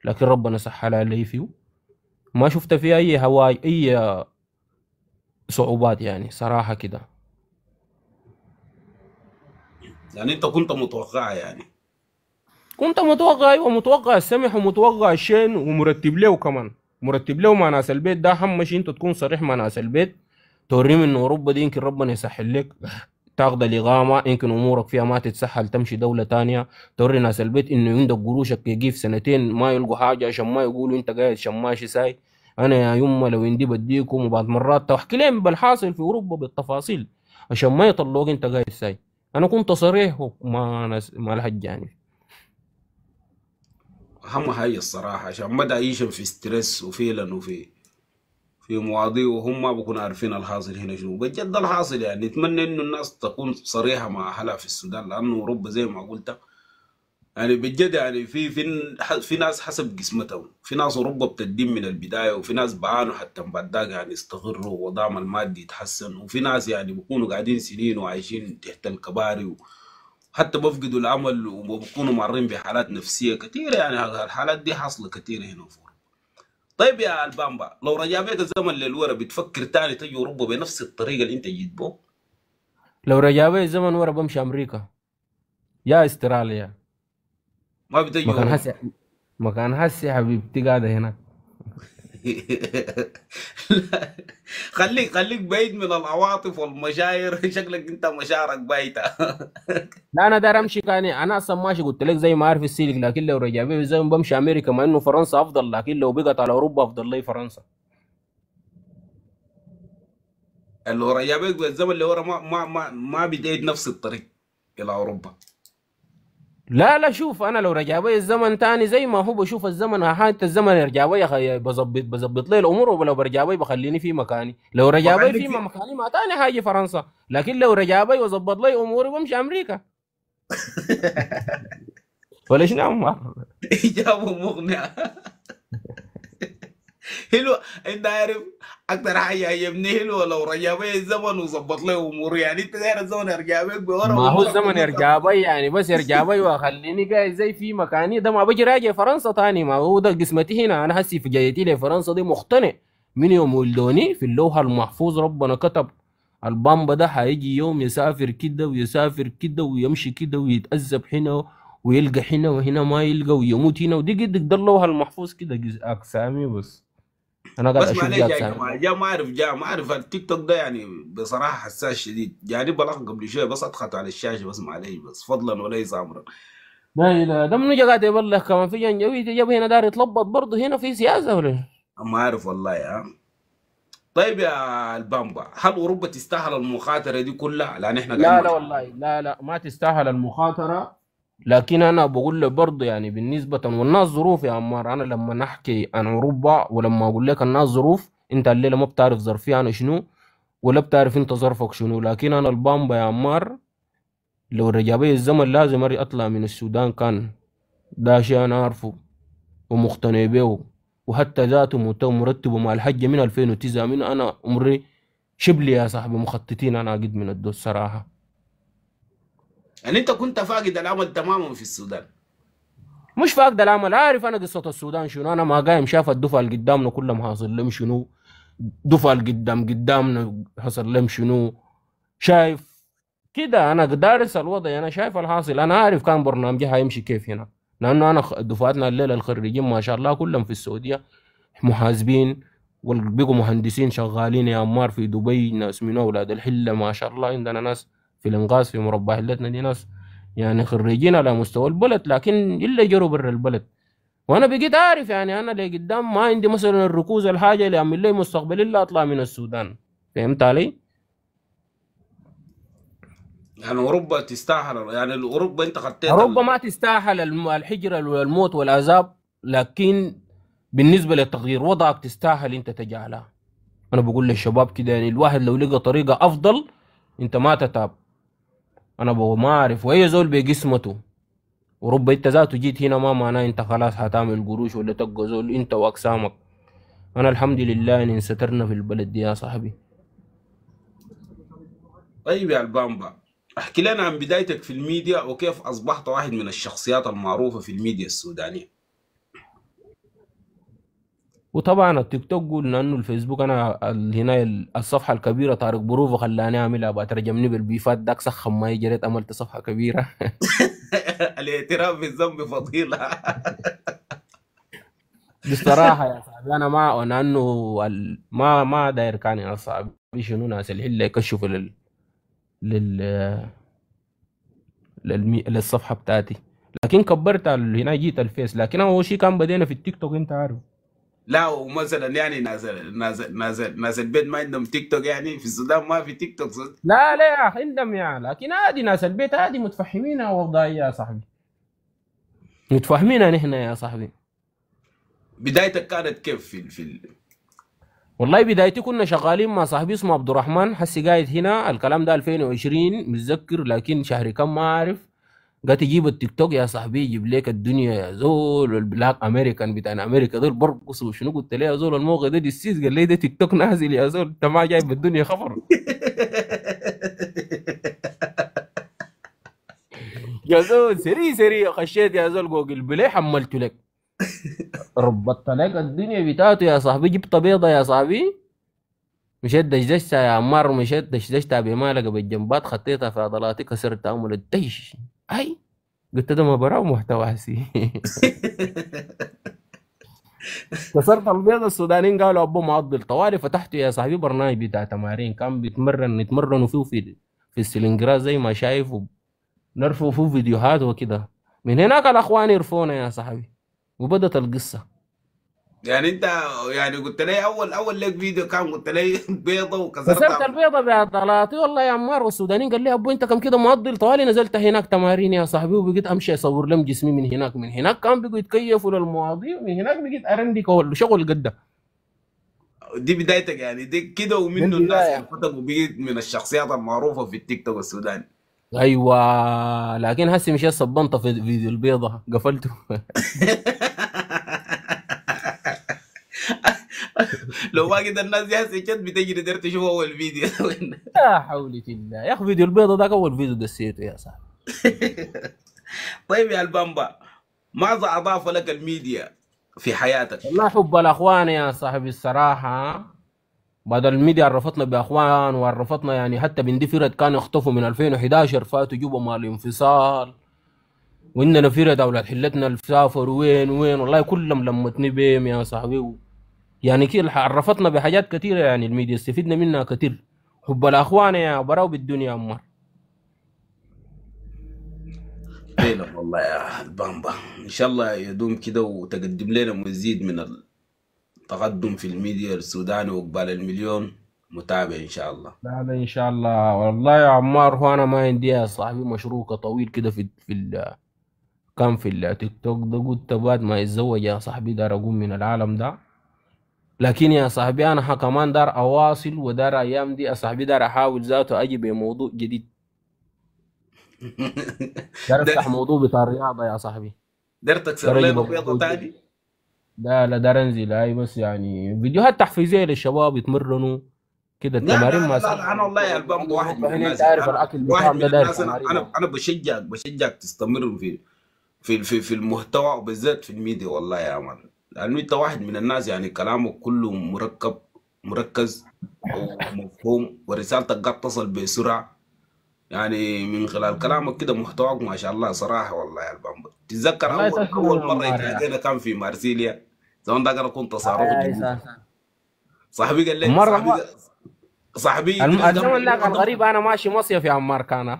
لكن ربنا سهل علي فيه. ما شفت فيه اي هواي اي صعوبات يعني صراحه كده. يعني انت كنت متوقعها يعني. كنت متوقع، ايوه متوقع السمح ومتوقع الشين ومرتب له كمان. مرتب له مع ناس البيت، ده اهم شيء انت تكون صريح مع ناس البيت، توريهم انه اوروبا دي يمكن ربنا يسهل لك تاخد الاقامه، يمكن امورك فيها ما تتسهل تمشي دوله تانية. توري ناس البيت انه عندك قروشك يجي في سنتين ما يلقوا حاجه عشان ما يقولوا انت قاعد شماشي ساي. انا يا يما لو عندي بديكم، وبعد مرات احكي لهم بالحاصل في اوروبا بالتفاصيل عشان ما يطلعوك انت قاعد ساي. انا كنت صريح مع ناس مع الحج يعني. اهم حاجه الصراحه عشان ما تعيشهم في ستريس وفيلا في مواضيع وهم ما بكونوا عارفين الحاصل هنا شنو بجد الحاصل. يعني نتمنى انه الناس تكون صريحه مع اهلها في السودان، لانه اوروبا زي ما قلت يعني بجد يعني في ناس حسب قسمتهم. في ناس اوروبا بتدين من البدايه، وفي ناس بعانوا حتى بعد ذاك يعني يستقروا ووضعهم المادي يتحسن، وفي ناس يعني بيكونوا قاعدين سنين وعايشين تحت الكباري وحتى بفقدوا الامل وبكونوا مارين بحالات نفسيه كثيره. يعني الحالات دي حاصله كثيره هنا في اوروبا. طيب يا البامبا، لو رجع بيك الزمن للورا بتفكر تاني تجي اوروبا بنفس الطريقه اللي انت جيت بو؟ لو رجع بي الزمن ورا بمشي امريكا يا استراليا. ما بتجي مكان اوروبا؟ هسي، مكان هسي حبيبتي قاعده هناك. لا، خليك بعيد من العواطف والمشاعر. شكلك انت مشاعرك بايته. لا انا داير امشي كاني انا اصلا ماشي قلت لك زي ما عارف السيلك، لكن لو رجع بي الزمن بمشي امريكا، مع انه فرنسا افضل، لكن لو بقت على اوروبا افضل لي فرنسا. لو رجع بيك بالزمن اللي ورا ما بديت نفس الطريق الى اوروبا؟ لا لا شوف، انا لو رجع بي الزمن تاني زي ما هو بشوف الزمن، حتى الزمن يرجع بي يا اخي بظبط لي الامور، ولو برجع بي بخليني في مكاني. لو رجع بي بخليك في في مكاني ما تاني حاجه فرنسا، لكن لو رجع بي وظبط لي اموري بمشي امريكا. ولا شنو يا عمار؟ اجابه مقنعه. حلو. انت عارف اكتر حاجه عجبني حلو لو رجع بي الزمن وظبط له امور، يعني انت داير الزمن يرجع بيك بورا ما هو واللغه الزمن كله يرجع تاخده. بي يعني، بس يرجع بي وخليني قاعد زي في مكاني ده، ما بجي راجع فرنسا تاني. ما هو ده قسمتي هنا، انا هسي في جايتي لفرنسا دي مقتنع من يوم ولدوني في اللوحة المحفوظ ربنا كتب البامبا ده حيجي يوم يسافر كده ويسافر كده ويمشي كده ويتأذب هنا ويلقى هنا وهنا ما يلقى ويموت هنا، ودي قد ده اللوحة المحفوظ كده اقسامي. بس انا قاعد بس اشوف دي معلش يا اقسامي. جماعه، جا ما اعرف التيك توك ده يعني بصراحه حساس شديد، يعني بلغ قبل شويه بس اضغط على الشاشه بس معلش، بس فضلا وليس امرا. لا لا، ده منو جا قاعد يبلغ كمان في جنجويد جاب هنا دار يتلبط برضه هنا في سياسة ولا إيه؟ ما عارف والله يا. طيب يا البامبا، هل اوروبا تستاهل المخاطره دي كلها؟ لان احنا قاعدين لا ما لا شاء والله، لا لا، ما تستاهل المخاطرة. لكن أنا بقول لك برضه يعني بالنسبة والناس ظروف يا عمار. أنا لما نحكي عن أوروبا ولما أقول لك الناس ظروف، أنت الليلة ما بتعرف ظرفي أنا شنو ولا بتعرف أنت ظرفك شنو. لكن أنا البامبا يا عمار لو رجع بي الزمن لازم أري أطلع من السودان. كان ده شيء أنا أعرفه ومقتنع به، وحتى ذاته مرتبه مع الحجة من 2009. من أنا عمري شبلي يا صاحبي مخططين أنا أجد من الدوس صراحة. يعني انت كنت فاقد الامل تماما في السودان. مش فاقد الامل، عارف انا قصه السودان شنو. انا ما قايم شاف الدفعه اللي قدامنا كلهم حاصل لهم شنو، دفعه اللي قدامنا حصل لهم شنو. شايف كده، انا دارس الوضع، انا شايف الحاصل. انا عارف كان برنامجي هيمشي كيف هنا، لانه انا دفعتنا الليله الخريجين ما شاء الله كلهم في السعوديه محاسبين، وبقوا مهندسين شغالين يا عمار في دبي. ناس من اولاد الحله ما شاء الله، عندنا ناس في الانغاز في مربع حلتنا دي، ناس يعني خريجين على مستوى البلد لكن الا جروا برا البلد. وانا بقيت عارف يعني انا اللي قدام ما عندي مثلا الركوز الحاجه اللي اعمل لي مستقبل الا اطلع من السودان. فهمت علي؟ يعني اوروبا تستاهل، يعني اوروبا انت خطيت اوروبا ما تستاهل الحجره والموت والعذاب، لكن بالنسبه للتغيير وضعك تستاهل انت تجعلها. انا بقول للشباب كده يعني الواحد لو لقى طريقه افضل انت ما تتعب. انا ما اعرف واي زول بقسمته. اوروبا انت ذاته جيت هنا ما معناه انت خلاص هتعمل قروش ولا تبقى زول انت واقسامك. انا الحمد لله ان انسترنا في البلد دي يا صاحبي. طيب يا البامبا، احكي لنا عن بدايتك في الميديا وكيف اصبحت واحد من الشخصيات المعروفة في الميديا السودانية. وطبعا التيك توك قلنا انه الفيسبوك انا هنا الصفحه الكبيره طارق بروفو خلاني اعملها بترجمني بالبيفات داك سخن ما جريت عملت صفحه كبيره. الاعتراف بالذنب فضيلة. بصراحه يا صاحبي انا ما انا انه ما داير كان يا صاحبي شنو ناس الحله يكشفوا لل... للصفحه بتاعتي. لكن كبرت هنا جيت الفيس. لكن اول شيء كان بدينا في التيك توك انت عارف. لا ومثلا يعني ناس البيت ما عندهم تيك توك، يعني في السودان ما في تيك توك لا لا يا اخي عندهم يا، لكن عادي ناس البيت عادي متفهمينها وضعيه يا صاحبي، متفاهمينها نحن يا صاحبي. بدايتك كانت كيف والله بدايتي كنا شغالين مع صاحبي اسمه عبد الرحمن حسي قاعد هنا. الكلام ده 2020 متذكر، لكن شهر كم ما عارف. قالت يجيب التيك توك يا صاحبي يجيب لك الدنيا يا زول، والبلاك امريكان بتاع امريكا دول برقصوا وشنو. قلت له يا زول الموقع ده ديسيس. قال لي ده تيك توك نازل يا زول، انت ما جايب الدنيا خبر. يا زول سري سري خشيت يا زول جوجل بلاي حملت لك، ربطت لك الدنيا بتاعته يا صاحبي. جبت بيضه يا صاحبي، مشيت دشدشتها يا عمار، مشيت دشدشتها بمالك بالجنبات، خطيتها في عضلاتي كسرت تعمل الدش. اي قلت ده ما براه محتوى هسي. كسرت البيض. السودانيين قالوا ابو معضل طوالي. فتحت يا صاحبي برنامج بتاع تمارين كان نتمرنوا فيه في السلنجرات زي ما شايف، نرفوا فيه فيديوهات وكده. من هناك الاخوان يرفونا يا صاحبي وبدت القصه. يعني انت، يعني قلت لي اول لك فيديو كان قلت لي بيضة كسرت وكسرتها. البيضه بعضلاتي والله يا عمار. والسودانيين قال لي ابو انت كم كده معضل طوالي. نزلت هناك تمارين يا صاحبي وبقيت امشي اصور لهم جسمي من هناك. من هناك كان بقوا يتكيفوا للمواضيع، من هناك بقيت ارندك شغل قده. دي بدايتك يعني، دي كده دي ومنه الناس البدايه. عرفتك وبقيت من الشخصيات المعروفة في التيك توك السوداني. ايوه، لكن هسه مش صبنت في فيديو البيضة قفلته. لو ما كده الناس دي هسه جد بتجري دير تشوف اول فيديو. لا حول الله يا اخي، فيديو البيضة ده اول فيديو دسيته يا صاحبي. طيب يا البامبا، ماذا اضاف لك الميديا في حياتك؟ والله حب الاخوان يا صاحبي الصراحة. بدل الميديا عرفتنا باخوان، وعرفتنا يعني حتى بندي فرد كانوا اختفوا من 2011 فاتوا جوبا مع الانفصال. واننا فرد اولاد حلتنا اللي سافروا وين وين، والله كلهم لمتني بيهم يا صاحبي. يعني كده عرفتنا بحاجات كثيرة، يعني الميديا استفدنا منها كثير. حب الاخوان يا براو بالدنيا امر. فعلا والله يا البامبا، ان شاء الله يدوم كده وتقدم لنا مزيد من التقدم في الميديا السوداني وقبال المليون متابع ان شاء الله. لا لا ان شاء الله. والله يا عمار، هو انا ما عندي يا صاحبي مشروع طويل كده كان في التيك توك ده، قلت بعد ما يتزوج يا صاحبي دار اقوم من العالم ده. لكن يا صاحبي انا كمان دار اواصل، ودار ايام دي يا صاحبي دار احاول ذاته اجي بموضوع جديد. دار ده افتح موضوع بتاع الرياضه يا صاحبي. دار تكسر دار اجي لنا بيضة بموضوع جديد. تاني. لا لا، دار انزل هاي بس يعني فيديوهات تحفيزيه للشباب يتمرنوا كده، لا التمارين لا ما لا لا سهله لا، انا يعني والله يا الشغل البامبا العقل واحد هم من هنا، انت الناس، يعني عارف انا الاكل واحد بتاعهم ده من داير الناس، انا تمارين انا يعني. انا بشجعك تستمر في المحتوى، وبالذات في الميديا والله يا مان. لانه انت واحد من الناس يعني كلامك كله مركز ومفهوم، ورسالتك قاعد تصل بسرعه. يعني من خلال كلامك كده محتواك ما شاء الله صراحه والله يا البامبا. تتذكر والله تسلم اول يا مره عمار يا اخي. اتلاقينا كان في مارسيليا. زمان ده انا كنت صاروخ هاي جديد. اساسا. صاحبي قال لي عمار ما صاحبي ادريس قام قال الزمن لي ذاك يا أخي الغريب انا ماشي مصيف يا عمار كان.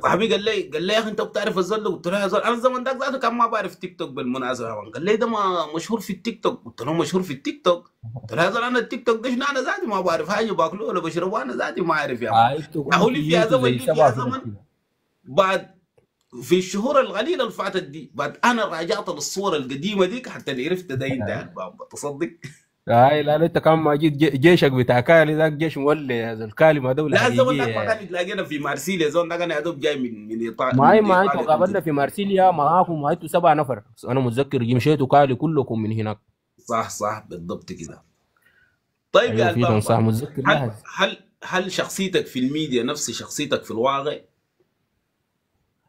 صاحبي قال لي يا اخي انت بتعرف الزول ده؟ قلت له يا زول انا الزمن ده ذاته كان ما بعرف تيك توك بالمناسبه يا مان. قال لي ده ما مشهور في التيك توك. قلت له مشهور في التيك توك؟ قلت له يا زول انا التيك توك ده شنو؟ انا ذاتي ما بعرف حاجه باكله ولا بشربه، انا ذاتي ما اعرف يا مان. هاي يا هو تقوم لي فيها جيتوا زمن، زي لي فيها سبع فرق زمن كده. بعد. في الشهور القليله اللي فاتت دي بعد انا راجعت للصور القديمه ديك حتى اللي عرفت ده انت يا البابا، تصدق؟ هاي لا لا، انت كان ما جيت جيشك بتاع كالي ذاك جيش مولي يا زول، كالي ما دولة لا الزمن حقيقية ذاك ما كان يعني. يتلاقينا في مارسيليا، الزمن ده كان يا دوب جاي من ما هي من ما انتوا ايطاليا قابلنا تنزل. في مارسيليا معاكم، ما انتوا 7 نفر انا متذكر مشيتوا كالي كلكم من هناك. صح صح بالضبط كده. طيب يا ايوه في صح البامبا، متذكر هل لها. هل شخصيتك في الميديا نفس شخصيتك في الواقع؟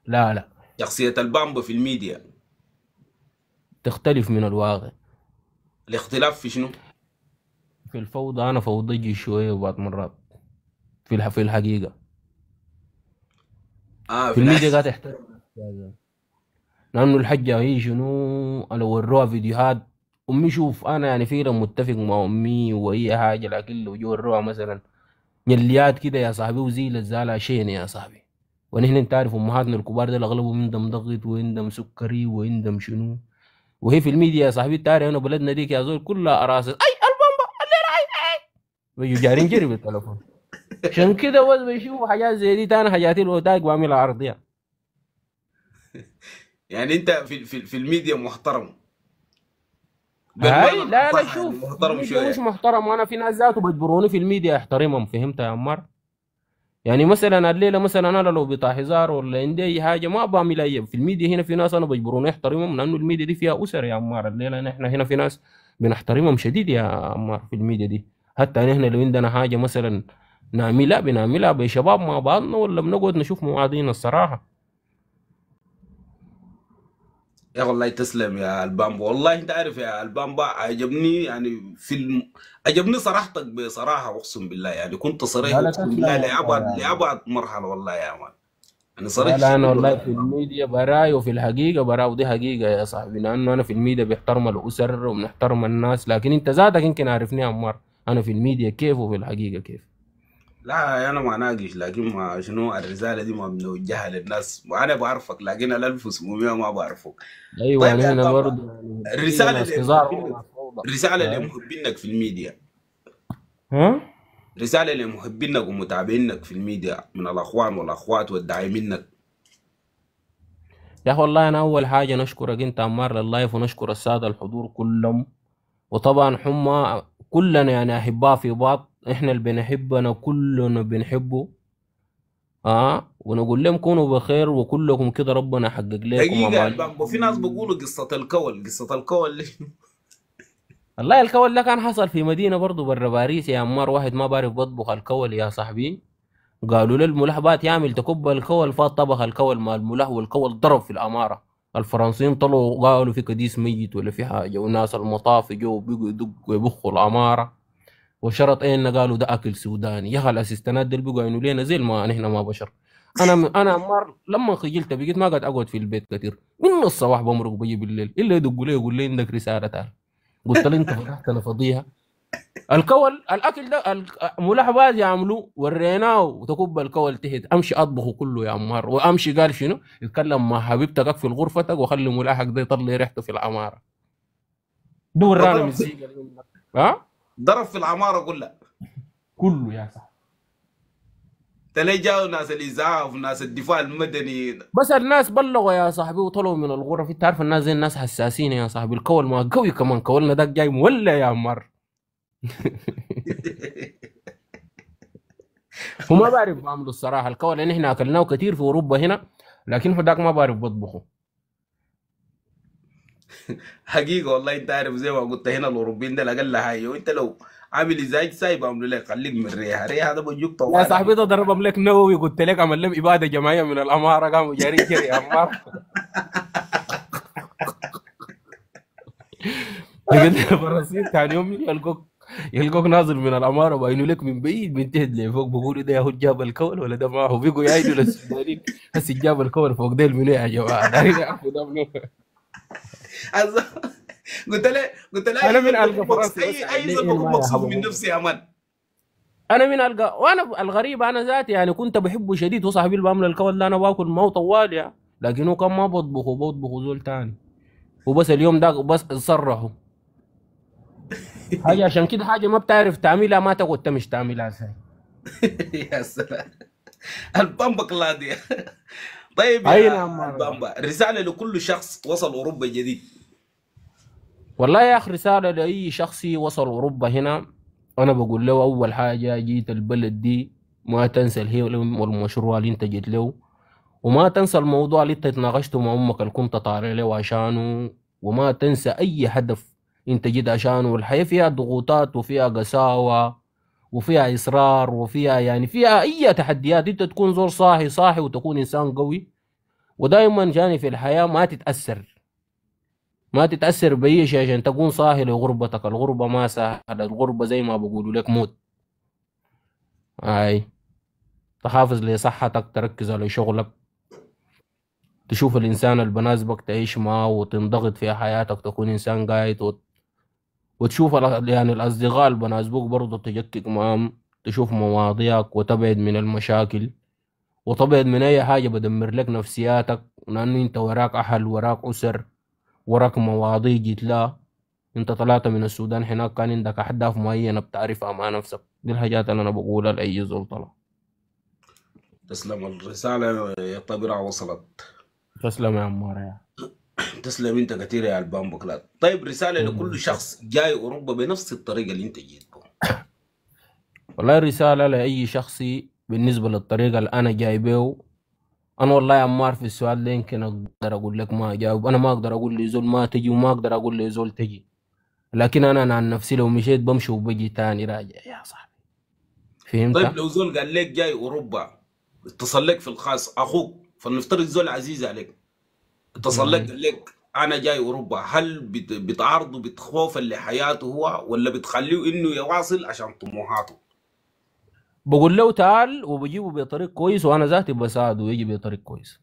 لا لا، شخصية البامبا في الميديا تختلف من الواقع. الاختلاف في شنو؟ في الفوضى انا فوضجي شوية بعض مرات. في الحقيقة. اه في في الميديا قاعد تحترم. لانه الحجة هي شنو، لو وروها فيديوهات امي شوف انا يعني فعلا متفق مع امي واي حاجة، لكن لو جو وروها مثلا مليات كده يا صاحبي وزي الزالة شين يا صاحبي. ونحن انت عارف امهاتنا الكبار ده اغلبهم عندهم ضغط وعندهم سكري وعندهم شنو. وهي في الميديا يا صاحبي التاريخ هنا بلدنا ديك يا زول كلها اراسل اي البومبا الليله اي اي. بيجوا جارين جري بالتليفون. عشان كده بس بيشوفوا حاجات زي دي تاني، حاجات الوتاق بعملها عرضية. يعني انت في الميديا محترم بالمعنى هاي لا لا، الاصح، يعني شوف محترم الميديا مش شوية. محترم، وانا في ناس ذاته بيجبروني في الميديا احترمهم، فهمت يا عمار؟ يعني مثلا الليله مثلا انا لو بتاع هزار ولا عندي اي حاجه ما بعمل اي في الميديا، هنا في ناس انا بجبروني احترمهم لانه الميديا دي فيها اسر يا عمار. الليله نحن هنا في ناس بنحترمهم شديد يا عمار في الميديا دي. حتى نحن لو عندنا حاجه مثلا نعملها بنعملها بشباب مع بعضنا، ولا بنقعد نشوف مواضيعنا الصراحه. يا والله تسلم يا البامبا، والله انت عارف يا البامبا عجبني يعني عجبني صراحتك بصراحة، اقسم بالله يعني كنت صريح لا لا اقسم بالله تسلم والله لأبعد يا مان. لأبعد مرحلة والله يا مان. يعني صريح لا لا، انا شديد والله والله يا في البامبا. الميديا براي، وفي الحقيقه براي، ودي حقيقه يا صاحبي، لانه انا في الميديا بيحترم الاسر وبنحترم الناس، لكن انت ذاتك يمكن عارفني يا عمار انا في الميديا كيف وفي الحقيقه كيف. لا انا ما ناقش، لكن ما شنو الرسالة دي ما بنوجهها للناس، وانا بعرفك لكن ال 1700 ما بعرفك. ايوه طيب يا نحن البامبا، برضه يعني الحقيقه الرسالة ناس هزار لمحبينك، وناس فوضى. رسالة هاي. لمحبينك في الميديا، ها. رسالة لمحبينك ومتابعينك في الميديا من الأخوان والأخوات والداعمينك. يا اخي والله انا اول حاجه نشكرك انت عمار لللايف، ونشكر الساده الحضور كلهم. وطبعا هم كلنا يعني احباء في بعض، احنا اللي بنحبنا كلنا بنحبه. ونقول لهم كونوا بخير وكلكم كده ربنا يحقق لكم دقيقة امال. البامبو، في ناس بيقولوا قصة الكول، قصة الكول دي. والله الكول ده كان حصل في مدينه برضه برا باريس يا عمار. واحد ما بعرف بطبخ الكول يا صاحبي، قالوا له الملح بات يعمل تكب الكول، فات طبخ الكول مع الملح والكول ضرب في الاماره. الفرنسيين طلعوا قالوا في كديس ميت ولا في حاجه، والناس المطاف جو بيجوا يدقوا يبخوا الاماره. وشرط ايه قالوا ده اكل سوداني. يا اخي الاسيستنات دول بيقوا يقولوا لنا زي ما نحن ما بشر. انا عمار لما خجلت بقيت ما قاعد اقعد في البيت كثير، من الصباح بمرق بجي بالليل الا يدقوا لي يقول لي عندك رساله تعال. قلت له انت فتحتنا فضيحه. الكول الاكل ده ملحبات يعملوه وريناه وتكب الكول تحت، امشي اطبخه كله يا عمار. وامشي قال شنو يتكلم مع حبيبتك اقفل غرفتك وخلي ملاحق ده يطلع ريحته في العماره. ده ده ورانا ضرب مزيكا اليوم ده. ها ضرب في العمارة كلها. كله يا صاحبي. تلاقي جاوا ناس الإسعاف وناس الدفاع المدني. بس الناس بلغوا يا صاحبي وطلعوا من الغرف. انت عارف الناس زي الناس حساسين يا صاحبي. الكول ما قوي كمان، كولنا ده جاي مولع يا عمار. وما بعرف بعملوا الصراحه الكول، لان احنا اكلناه كثير في اوروبا هنا، لكن هداك ما بعرف بطبخه. حقيقة والله انت عارف زي ما قلت هنا الاوروبيين ده اقل حاجة، وانت لو عامل ازعاج سايب عملوا لك خليك من ريحة ريحة، ده بيجوك يا طوال صاحبي عليك. ده ضربهم لك نووي، قلت لك عمل لهم اباده جماعيه من الاماره قاموا جارين جري يا عمار. لقيت الفرنسيين ثاني يوم يلقوك نازل من الاماره وباينوا لك من بعيد من تحت لفوق، بقولوا ده ياهو جاب الكول ولا ده معه. بيقوا يعيدوا للسودانيين هسه جاب الكول فوق ده منو يا جماعه دارين يعرفوا ده منو. أز- قلت له انا اي من زول القى بكون فرنسي بس اي ليه زول إيه بكون ما مبسوط من يهبوا. نفسي يا مان. انا من القى، وانا الغريب انا ذاتي يعني كنت بحبه شديد، وصاحبي اللي بعمل الكول ده انا باكل ما هو طوال يعني، لكن هو كان ما بطبخه، بطبخه زول تاني. وبس اليوم ده بس صرحوا حاجه، عشان كده حاجه ما بتعرف تعملها ما تقعد مش تعملها ساي. يا سلام. البامبا كلاديا. طيب اين يا يا عمار؟ البامبا، رسالة لكل شخص وصل اوروبا جديد. والله يا اخي رساله لاي شخصي وصل اوروبا هنا، انا بقول له اول حاجه جيت البلد دي ما تنسى الهيلم والمشروع اللي انت جيت له، وما تنسى الموضوع اللي انت اتناقشته مع امك اللي كنت طالع له عشانه، وما تنسى اي هدف انت جيت عشانه. الحياه فيها ضغوطات وفيها قساوه وفيها اصرار وفيها يعني فيها اي تحديات. انت تكون زور صاحي صاحي وتكون انسان قوي، ودائما جاني في الحياه ما تتاثر باي شيء عشان تكون صاحي لغربتك. الغربه ما سهله، الغربه زي ما بقولوا لك موت. اي تحافظ لصحتك، تركز على شغلك، تشوف الإنسان اللي بناسبك تعيش معه وتنضغط في حياتك، تكون إنسان قايد وتشوف يعني الأصدقاء اللي بناسبوك برضه تجكك معهم، تشوف مواضيعك وتبعد من المشاكل وتبعد من أي حاجة بدمر لك نفسياتك، لأنه أنت وراك أهل وراك أسر وراك مواضيع جيت لا. أنت طلعت من السودان هناك كان عندك أهداف معينة بتعرفها مع نفسك. دي الحاجات اللي أنا بقولها لأي زول طلع. تسلم، الرسالة يا طبيعة وصلت. تسلم يا عمار يا. تسلم انت كثير يا البامبا كلاد. طيب رسالة لكل شخص جاي اوروبا بنفس الطريقة اللي انت جيت بها. والله رسالة لأي شخصي بالنسبة للطريقة اللي أنا جاي بيه. أنا والله يا عمار في السؤال ده يمكن أقدر أقول لك ما أجاوب. أنا ما أقدر أقول لي زول ما تجي وما أقدر أقول لي زول تجي، لكن أنا عن نفسي لو مشيت بمشي وبجي تاني راجع يا صاحبي. طيب فهمت؟ لو زول قال لك جاي اوروبا، اتصل لك في الخاص اخوك، فلنفترض زول عزيز عليك، اتصل لك مم. قال لك انا جاي اوروبا، هل بتعارضه بتخوفا لحياته هو، ولا بتخليه انه يواصل عشان طموحاته؟ بقول له تعال وبجيبه بطريق كويس، وأنا ذاتي بساعده يجي بطريق كويس.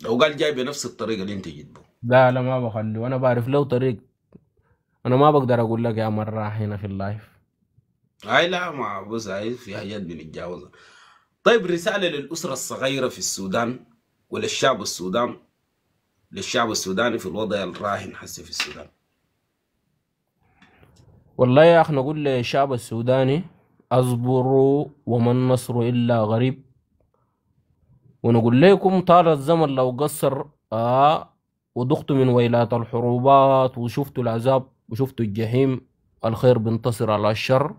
لو قال جاي بنفس الطريقة اللي انت جيت بها. لا لا ما بخليه، أنا بعرف له طريق. أنا ما بقدر أقول لك يا مرة هنا في اللايف. هاي لا، ما بص، هاي في حاجات بنتجاوزها. طيب رسالة للأسرة الصغيرة في السودان وللشعب السودان، للشعب السوداني في الوضع الراهن هسه في السودان. والله يا أخي نقول للشعب السوداني اصبروا وما النصر إلا غريب. ونقول لكم طال الزمن لو قصر وضختوا من ويلات الحروبات وشفتوا العذاب وشفتوا الجحيم، الخير بينتصر على الشر.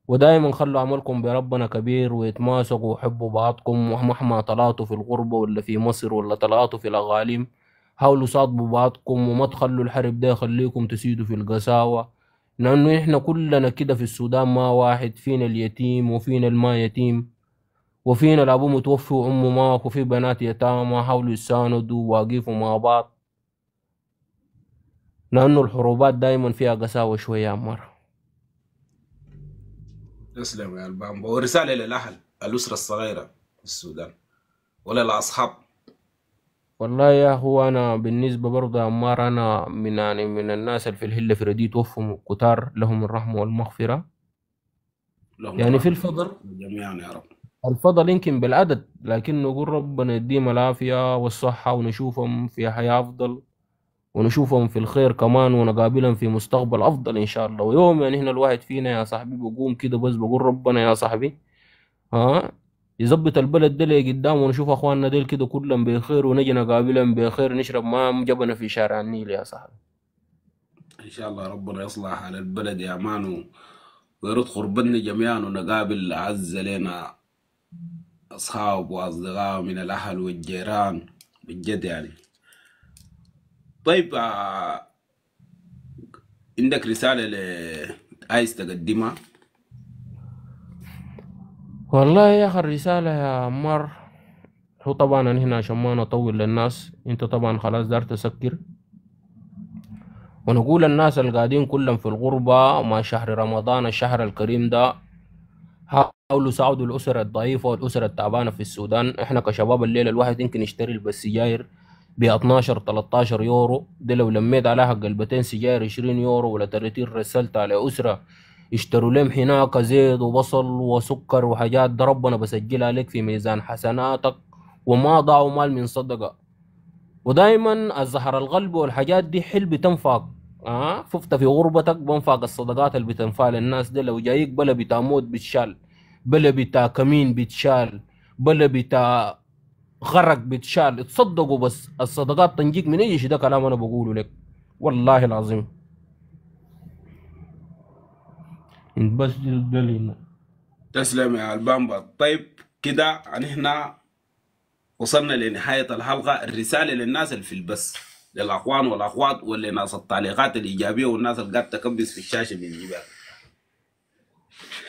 ودائما خلوا عملكم بربنا كبير، ويتماسكوا وحبوا بعضكم، ومهما طلعتوا في الغربة ولا في مصر ولا طلعتوا في الأقاليم حاولوا صادبوا بعضكم، وما تخلوا الحرب ده يخليكم تسيدوا في القساوة. لأنه إحنا كلنا كده في السودان ما واحد، فينا اليتيم وفينا الما يتيم، وفينا الأبو متوفي وأمه مات، وفي بنات يتامى حاولوا يساندوا واقفوا مع بعض، لأنه الحروبات دايما فيها قساوة شوية يا عمار. تسلم يا البامبا. ورسالة للأهل، الأسرة الصغيرة في السودان ولا الأصحاب. والله يا هو أنا بالنسبة برضه يا عمار، أنا من الناس اللي في الهلة في رديت توفوا كتار، لهم الرحمة والمغفرة. لهم يعني في الرحمة الفضل، جميعا يا رب. الفضل يمكن بالعدد، لكن نقول ربنا يديهم العافية والصحة، ونشوفهم في حياة أفضل، ونشوفهم في الخير كمان، ونقابلهم في مستقبل أفضل إن شاء الله. ويوم يعني هنا الواحد فينا يا صاحبي بقوم كده بس بقول ربنا يا صاحبي ها يظبط البلد ده اللي قدام، ونشوف أخواننا ديل كده كلهم بخير، ونجي نقابلهم بخير، نشرب معهم جبنة في شارع النيل يا صاحبي. إن شاء الله ربنا يصلح على البلد يا مان، ويرد قربنا جميعا، ونقابل أعز لنا أصحاب وأصدقاء من الأهل والجيران بجد يعني. طيب عندك رسالة عايز تقدمها؟ والله يا أخي الرسالة يا عمار، هو طبعا أنا هنا عشان ما نطول للناس، أنت طبعا خلاص دار تسكر، ونقول الناس اللي قاعدين كلهم في الغربة مع شهر رمضان الشهر الكريم ده، حاولوا ساعدوا الأسر الضعيفة والأسر التعبانة في السودان. إحنا كشباب الليلة الواحد يمكن يشتري بس سجاير ب 12 13 يورو، دي لو لميت عليها قلبتين سجاير 20 يورو، ولا 30 رسلت على أسرة يشتروا لهم هناك زيت وبصل وسكر وحاجات، ده ربنا بسجلها لك في ميزان حسناتك، وما ضاعوا مال من صدقة. ودايما الزهر القلب والحاجات دي حل بتنفع. شفت في غربتك بنفع الصدقات اللي بتنفع للناس دي، لو جايك بلا بتاع موت بتشال، بلا بتاع كمين بتشال، بلا بتاع غرق بتشال، تصدقوا بس الصدقات تنجيك من اي شيء، ده كلام انا بقوله لك والله العظيم. انت بس دليل. تسلم يا البامبا. طيب كده نحن وصلنا لنهاية الحلقة. الرسالة للناس اللي في البث، للأخوان والأخوات، ولناس التعليقات الإيجابية والناس اللي قاعدة تكبس في الشاشة من جبال.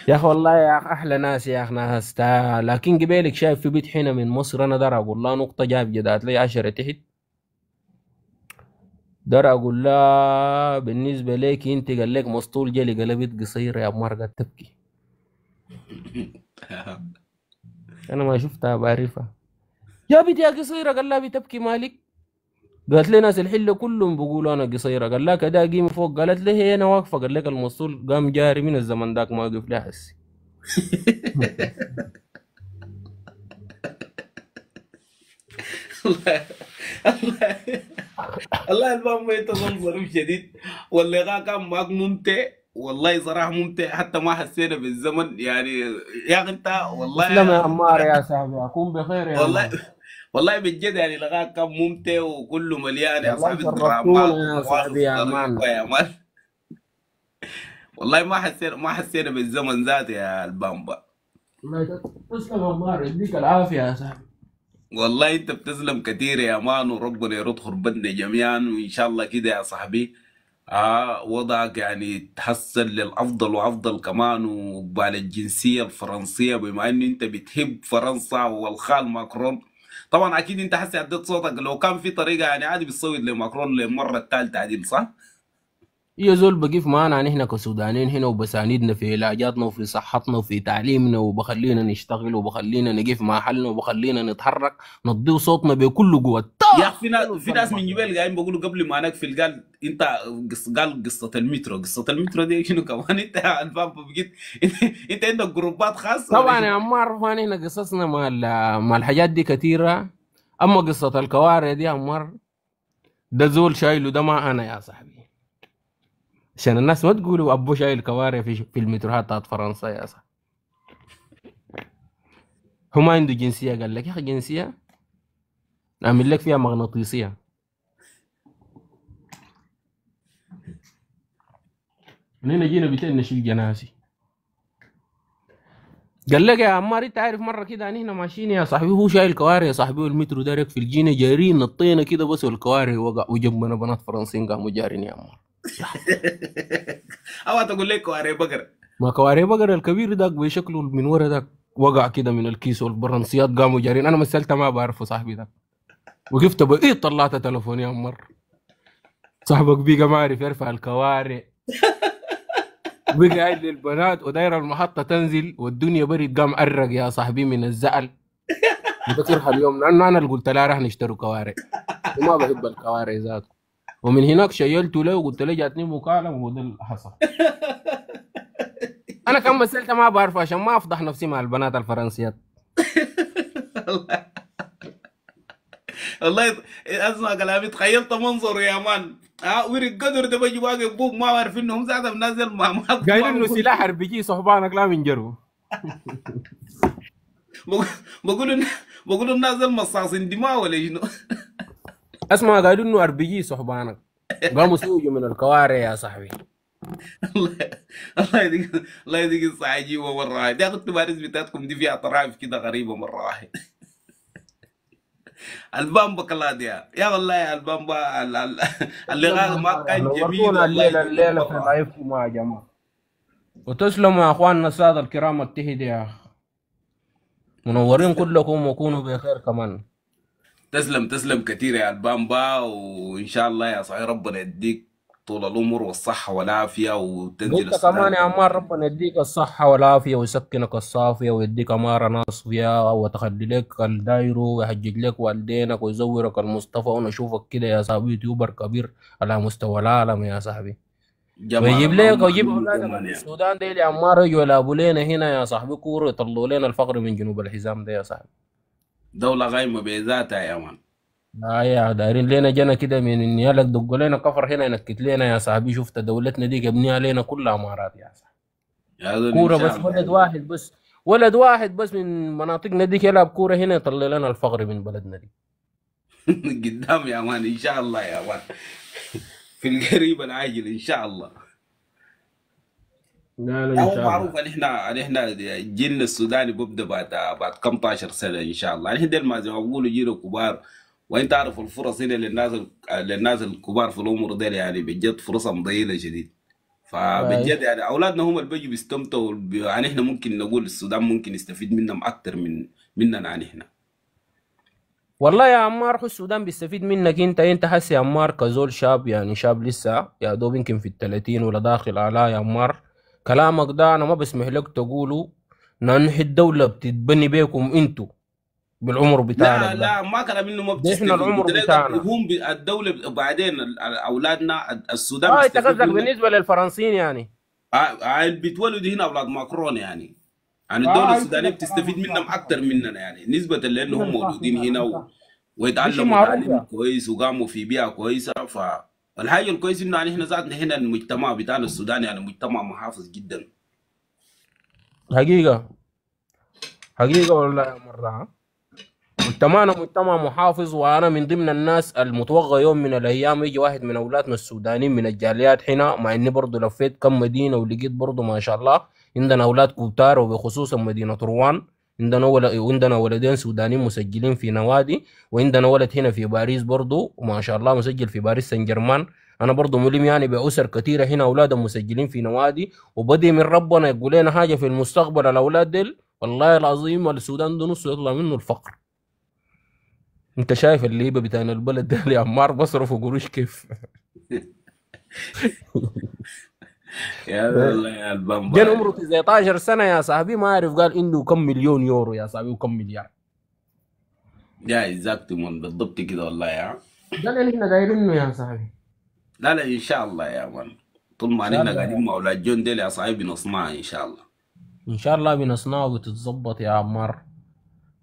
يا اخي والله يا اخي احلى ناس يا اخي ناس لكن قبيلك شايف في بيت حين من مصر، انا دار اقول لا نقطة جاب جدات لي 10 تحت، دار اقول لا بالنسبة ليك انت قال لك مسطول جلي قلبت قصير يا مرقة تبكي. انا ما شفتها بعرفها. يا بنت يا قصيرة قال لها بتبكي مالك؟ قالت لي ناس الحلة كلهم بيقولوا انا قصيرة، قال لها كده قيمي فوق، قالت لي هي انا واقفة، قال لك المسطول قام جاري من الزمن ذاك ما وقف لها هسي. الله الله الله البامبا، انت ظل ظريف شديد، واللقاء كان معك ممتع والله صراحة ممتع، حتى ما حسينا بالزمن يعني. يا اخي انت والله تسلم يا يا عمار يا صاحبي، اكون بخير يا والله مان. والله بجد يعني لقاء كان ممتع وكله مليان يا والله صاحبي شرفتونا الدرامات يا ومواقف صاحبي يا مان. ظريفة يا مان. والله ما حسينا بالزمن ذاته يا البامبا. الله تسلم يا عمار، يديك العافية يا صاحبي. والله انت بتسلم كتير يا مان، وربنا يرد خربتنا جميعا، وان شاء الله كده يا صاحبي وضعك يعني يتحسن للافضل وافضل كمان، وبال الجنسيه الفرنسيه بما ان انت بتحب فرنسا والخال ماكرون. طبعا اكيد انت حسي اديت صوتك، لو كان في طريقه يعني عادي بتصوت لماكرون للمره الثالثه عادي، صح؟ يا زول بقيف معانا نحن كسودانيين هنا، وبساندنا في علاجاتنا وفي صحتنا وفي تعليمنا، وبخلينا نشتغل، وبخلينا نقف مع حالنا، وبخلينا نتحرك نضيو صوتنا بكل قوة. يا اخي في ناس شنو في ناس الزلمة من كده؟ جبال قاعدين بيقولوا قبل ما نقفل، قال انت قال قصه المترو دي شنو كمان انت يا الفام بقيت انت عندك جروبات خاصه ولا طبعا يا شنو؟ عمار اخواني هنا قصصنا مع الحاجات دي كثيرة. اما قصة الكوارع دي يا عمار، ده زول شايله، ده ما انا يا صاحبي، عشان الناس ما تقولوا ابو شايل كوارع في المتروهات بتاعت فرنسا يا صاحبي. هو ما عنده جنسية، قال لك يا اخي جنسية اعمل لك فيها مغناطيسية. من هنا جينا بيتين نشيل جناسي. قال لك يا عمار انت عارف مره كده يعني احنا ماشيين يا صاحبي، هو شايل كوارع يا صاحبي، والمترو ده في الجينا جارين نطينا كده بس، والكوارع وقع وجنبنا بنات فرنسيين قاموا جارين يا عمار. او تقول لك واري بقر. ما كوارع بقر الكبير ده بشكله من ورا ده وقع كده من الكيس، والبرنسيات قاموا جارين. انا مثلت ما بعرفه صاحبي ده، وقفت ايه طلعت تليفوني يا عمار. صاحبك بيقى ما عارف يرفع الكوارع، بقى قاعد للبنات وداير المحطة تنزل والدنيا برد، قام أرق يا صاحبي من الزعل. بكرها اليوم لأنه أنا اللي قلت له راح نشتري كوارع، وما بحب الكوارع ذاته. ومن هناك شيلته له وقلت له جاتني مكالمة، وده اللي حصل. أنا كم مسألة ما بعرف عشان ما أفضح نفسي مع البنات الفرنسيات. والله اسمع كلامي، تخيلت منظره يا مان. ها ورق قدر ده بيجي واقف بوك، ما عارف انهم زاد منازل قايل ما إنه بقول. سلاح حربيجي صحبانك لا من جرو. بقول بقول الناس دول مصاصين دماء ولا شنو؟ أسمع قايل إنه أربيجي صحبانك قاموا سوجوا من الكوارع يا صاحبي. الله الله يديك، الله يديك الصحة عجيبة مرة واحد. يا أخي التمارين بتاعتكم دي فيها طرائف كده غريبة مرة واحد. البامبا كلاد يا والله يا البامبا اللقاء ما كان جميل نورتونا والله، الليلة جميل الليلة في مرة. لايفكم يا جماعة، وتسلموا يا أخواننا السادة الكرام التهدي يا أخي. منورين تسلم كلكم وكونوا بخير كمان. تسلم تسلم كتير يا البامبا، وإن شاء الله يا صاحبي ربنا يديك طول العمر والصحة والعافية، وتنزل وانت السودان كمان يا كده. عمار ربنا يديك الصحة والعافية ويسكنك الصافية ويديك أمارة ناصفية وتخلي لك الدايرو ويحجج لك والدينك ويزورك المصطفى، ونشوفك كده يا صاحبي يوتيوبر كبير على مستوى العالم يا صاحبي. جمال ويجيب لك اللهم ويجيب آمين أولادك كمان من يعني. السودان ديل يا عمار، يجوا يلعبوا لنا هنا يا صاحبي كورة، يطلعوا لنا الفقر من جنوب الحزام ده يا صاحبي. دولة غايمة بذاتها يا مان. يا دايرين لنا جنة كده من إن يالك دقوا لنا كفر هنا ينكت لنا يا صاحبي. شفت دولتنا دي يبنيها لنا كلها أمارات يا صاحبي. يا ذول إن كورة شاء بس الله ولد يا مان. واحد بس، ولد واحد بس من مناطقنا دي يلعب كورة هنا يطلع لنا الفقر من بلدنا دي. قدام يا مان إن شاء الله يا مان، في القريب العاجل إن شاء الله. لا لا يا إن هو شاء الله. معروف ان احنا جيلنا السوداني بيبدا بعد كم طاشر سنه ان شاء الله. احنا ديل ما زي ما بقولوا جيل كبار، وانت عارف الفرص هنا للناس الكبار في العمر ديل يعني بجد فرصهم ضئيله شديد. أي. فبجد يعني اولادنا هم اللي بيجوا بيستمتعوا يعني احنا ممكن نقول السودان ممكن يستفيد منهم اكتر مننا عن احنا. والله يا عمار حس السودان بيستفيد منك انت حس يا عمار كزول شاب، يعني شاب لسه يا دوب يمكن في الثلاثين ولا داخل على يا عمار. كلامك ده انا ما بسمح لك تقوله، لان الدولة بتتبني بيكم انتوا بالعمر بتاعك لا ده. لا ما كلام انه ما ده احنا بتستفيد، العمر قلت لك بتاعنا. هم الدوله بعدين اولادنا السودان اه انت بيستفيد قصدك منك. بالنسبة للفرنسيين يعني. بيتولدوا هنا اولاد ماكرون يعني. يعني الدولة اه انت السودانية ده بتستفيد كلامك منهم صح أكتر صح. مننا يعني، نسبة هنا لأنهم الفاخر مولودين يعني هنا انت، دي شيء ويتعلموا معروف تعليم يا كويس وقاموا في بيئة كويسة. فالحاجة الكويسة إنه يعني إحنا ذاتنا هنا المجتمع بتاعنا السوداني يعني مجتمع محافظ جدا. حقيقة. حقيقة والله يا مرة. مجتمعنا مجتمع محافظ، وانا من ضمن الناس المتوقع يوم من الايام يجي واحد من اولادنا السودانيين من الجاليات هنا، مع اني برضه لفيت كم مدينه ولقيت برضه ما شاء الله عندنا اولاد كتار، وبخصوصا مدينه روان. عندنا ولدين سودانيين مسجلين في نوادي، وعندنا ولد هنا في باريس برضه ما شاء الله مسجل في باريس سان جيرمان. انا برضه ملم يعني باسر كثيره هنا اولادهم مسجلين في نوادي، وبدي من ربنا يقول لنا حاجه في المستقبل الاولاد ديل. والله العظيم السودان ده نصه يطلع منه الفقر. انت شايف الليبه بتاعنا البلد ده يا عمار بصرفوا قروش كيف. يا الله يا جن البامبا. عمره 19 سنه يا صاحبي ما عارف قال عنده كم مليون يورو يا صاحبي وكم مليار. يا إزاكت من بالضبط كده والله يا. ده اللي احنا دايرينه يا صاحبي. لا لا إن شاء الله يا مان، طول ان ما شاء نحن الله قاعدين يا. مع أولاد جون ديل يا صاحبي نصنعها إن شاء الله. ان شاء الله بنصنعه وبتتظبط يا عمار.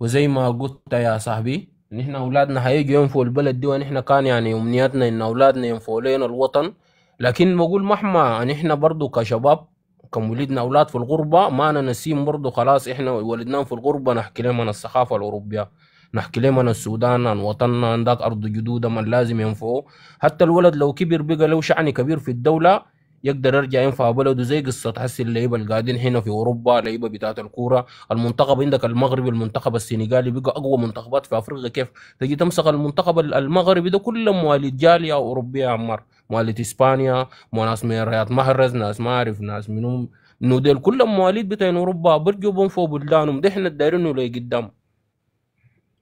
وزي ما قلت يا صاحبي ان احنا اولادنا هيجوا ينفوا البلد دي، ونحن كان يعني امنياتنا ان اولادنا ينفوا لنا الوطن. لكن بقول مهما ان احنا برضو كشباب كم اولاد في الغربه ما انا نسيم برضو خلاص احنا ولدناهم في الغربه نحكي لهم عن الثقافه الاوروبيه، نحكي لهم عن السودان عن وطننا عن ذاك ارض جدودهم من لازم ينفعوا. حتى الولد لو كبر بقى له شأن كبير في الدوله يقدر يرجع ينفع بلده، زي قصه حسي اللعيبه اللي قاعدين هنا في اوروبا، لعيبه بتاعت الكوره. المنتخب عندك المغربي، المنتخب السنغالي بقى اقوى منتخبات في افريقيا. كيف تجي تمسك المنتخب المغربي ده كله مواليد جاليه اوروبيه يا عمار، مواليد اسبانيا، ناس من رياض محرز، ناس ما اعرف ناس منهم، انه ديل كلهم مواليد بتاعين اوروبا، برجوا بنفوا بلدانهم، ده احنا دايرينه لقدام.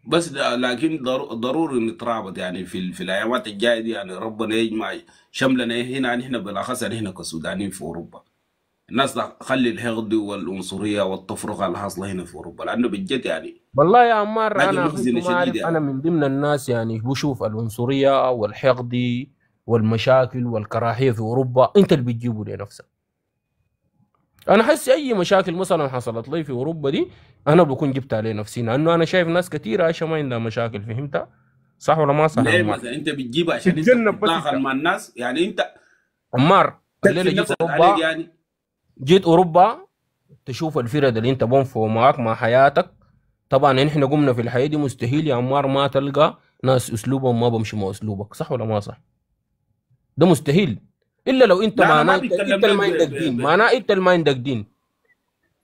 بس لكن ضروري نترابط يعني في الايامات الجايه دي، يعني ربنا يجمع شملنا هنا نحن بالاخص، يعني هنا كسودانيين في اوروبا. الناس خلي الحقد والعنصريه والتفرقه اللي حاصله هنا في اوروبا، لانه بجد يعني والله يا عمار حاجه انا محزنه ما شديده اعرف، انا يعني. من ضمن الناس يعني بشوف العنصريه والحقد والمشاكل والكراهيه في اوروبا انت اللي بتجيبه لنفسك. انا حاسس اي مشاكل مثلا حصلت لي في اوروبا دي انا بكون جبتها لنفسي، لانه انا شايف ناس كثيره عايشه ما عندها مشاكل. فهمت؟ صح ولا ما صح يا ليه عمار؟ مثلا انت بتجيبها عشان انت تتجنب بس بتتداخل انت مع الناس؟ يعني انت عمار، تكفي الليله جيت نفسك عليك اوروبا، يعني. جيت اوروبا تشوف الفرد اللي انت بونفو معاك مع حياتك. طبعا احنا قمنا في الحياه دي، مستحيل يا عمار ما تلقى ناس اسلوبهم ما بمشي مع اسلوبك. صح ولا ما صح؟ ده مستحيل، الا لو انت لا انا معناه ما انت بيتكلم اللي لك ما عندك دين، معناه انت اللي ما عندك دين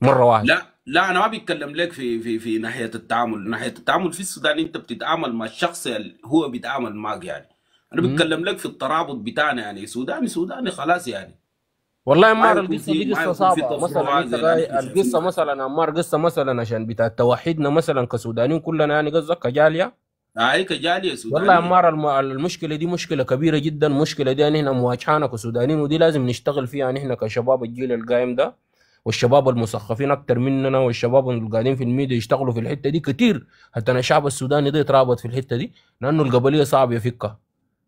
مره واحده. لا انا ما بيتكلم لك في ناحيه التعامل. ناحيه التعامل في السودان انت بتتعامل مع الشخص اللي هو بيتعامل معك يعني. انا مم. بتكلم لك في الترابط بتاعنا، يعني سوداني سوداني خلاص يعني. والله يا ما عمار يكون القصه في دي ما قصه يكون في صعبه. مثلا تفرقه انت زي اللي نحن شايفينه القصه حسي. مثلا يا عمار، قصه مثلا عشان بتاعت توحيدنا مثلا كسودانيين كلنا، يعني قصدك كجاليه. هاي كجاليه والله يا سودانيه. عمار المشكله دي مشكله كبيره جدا، المشكله دي يعني احنا مواجهانا كسودانيين، ودي لازم نشتغل فيها يعني احنا كشباب الجيل القايم ده، والشباب المثقفين اكتر مننا، والشباب اللي قاعدين في الميديا يشتغلوا في الحته دي كتير، حتى انا الشعب السوداني ده يترابط في الحته دي، لانه القبليه صعب يفكها.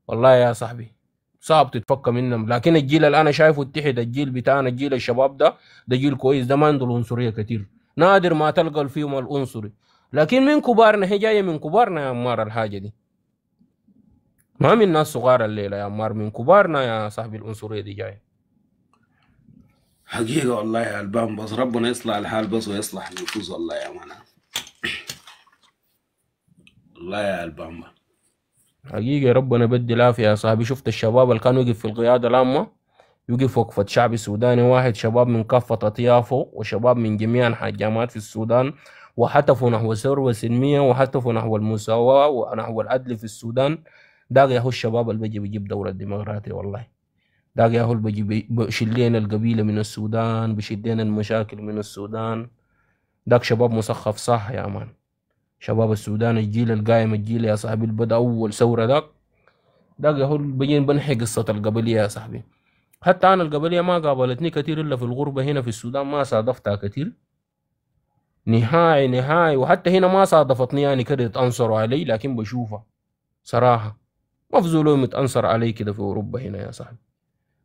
والله يا صاحبي صعب تتفك منهم. لكن الجيل اللي انا شايفه اتحد، الجيل بتاعنا، الجيل الشباب ده جيل كويس، ده ما عنده العنصريه كتير، نادر ما تلقى فيهم العنصري. لكن من كبارنا، هي جايه من كبارنا يا عمار الحاجه دي، ما من ناس صغار الليله يا عمار، من كبارنا يا صاحبي العنصريه دي جايه. حقيقه والله يا البان، بس ربنا يصلح الحال بس ويصلح النفوس والله يا مان. والله يا البان. حقيقه ربنا بدي العافيه يا صاحبي. شفت الشباب اللي كانوا يقف في القياده العامه، يقف وقفة شعبي سوداني واحد، شباب من كافة أطيافه وشباب من جميع أنحاء الجامعات في السودان، وهتفوا نحو ثورة سلمية، وهتفوا نحو المساواة ونحو العدل في السودان. داق يا هو الشباب اللي بيجي بيجيب دولة ديمقراطية والله. داق يا هو اللي بيجي بيشيل لنا القبيلة من السودان، بيشيل لنا المشاكل من السودان. داك شباب مثقف صح يا مان. شباب السودان الجيل القايم، الجيل يا صاحبي اللي بدأ أول ثورة داق يا هو اللي بيجي بنحي قصة القبلية يا صاحبي. حتى انا القبليه ما قابلتني كثير الا في الغربه هنا في السودان، ما صادفتها كثير نهائي نهائي، وحتى هنا ما صادفتني يعني كده يتأنصروا علي، لكن بشوفها صراحه ما في زول متأنصر علي كده في اوروبا هنا يا صاحبي.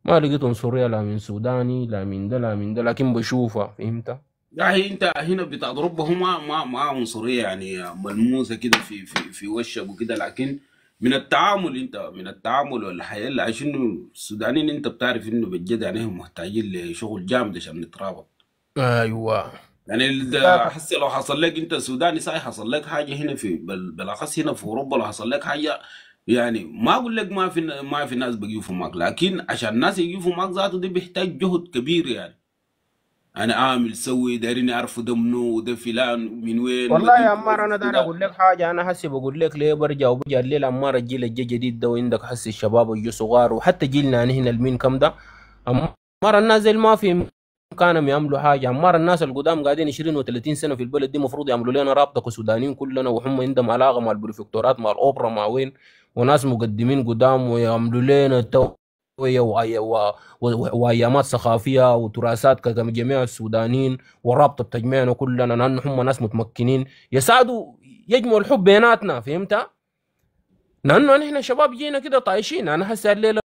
ما لقيت عنصريه لا من سوداني لا من ده لا من ده، لكن بشوفها. فهمت؟ يا هي انت هنا بتاع اوروبا هم ما عنصريه يعني ملموسه كده في وشك وكده، لكن من التعامل، انت من التعامل والحياه اللي عايشينه السودانيين، انت بتعرف انه بجد يعني هم محتاجين لشغل جامد عشان نترابط. ايوه. يعني ذاك. حسي لو حصل لك انت سوداني صحيح، حصل لك حاجه هنا بالاخص هنا في اوروبا، لو حصل لك حاجه يعني ما اقول لك ما في ناس بيقفوا معك، لكن عشان الناس يقفوا معك ذاته دي بيحتاج جهد كبير يعني. انا عامل سوي دايرين يعرفوا ده منو وده فلان من وين والله يا مدينته عمار انا وظيفته داير ده. اقول لك حاجه، انا هسي بقول لك ليه برجع وبرجع الليل عمار، الجيل الجديد ده وعندك هسي الشباب الجو صغار، وحتى جيلنا هنا المين كم ده عمار، الناس اللي ما في كانوا يعملوا حاجه. عمار الناس القدام قاعدين 20 و30 سنه في البلد دي، المفروض يعملوا لنا رابطه كسودانيين كلنا، وهم عندهم علاقه مع البريفكتورات مع الاوبرا مع وين، وناس مقدمين قدام ويعملوا لنا وايامات ثقافيه وتراثات كجميع السودانيين، ورابطه تجمعنا كلنا، لان هم ناس متمكنين يساعدوا يجمعوا الحب بيناتنا. فهمت؟ لانه نحن شباب جينا كده طايشين. انا هسه الليله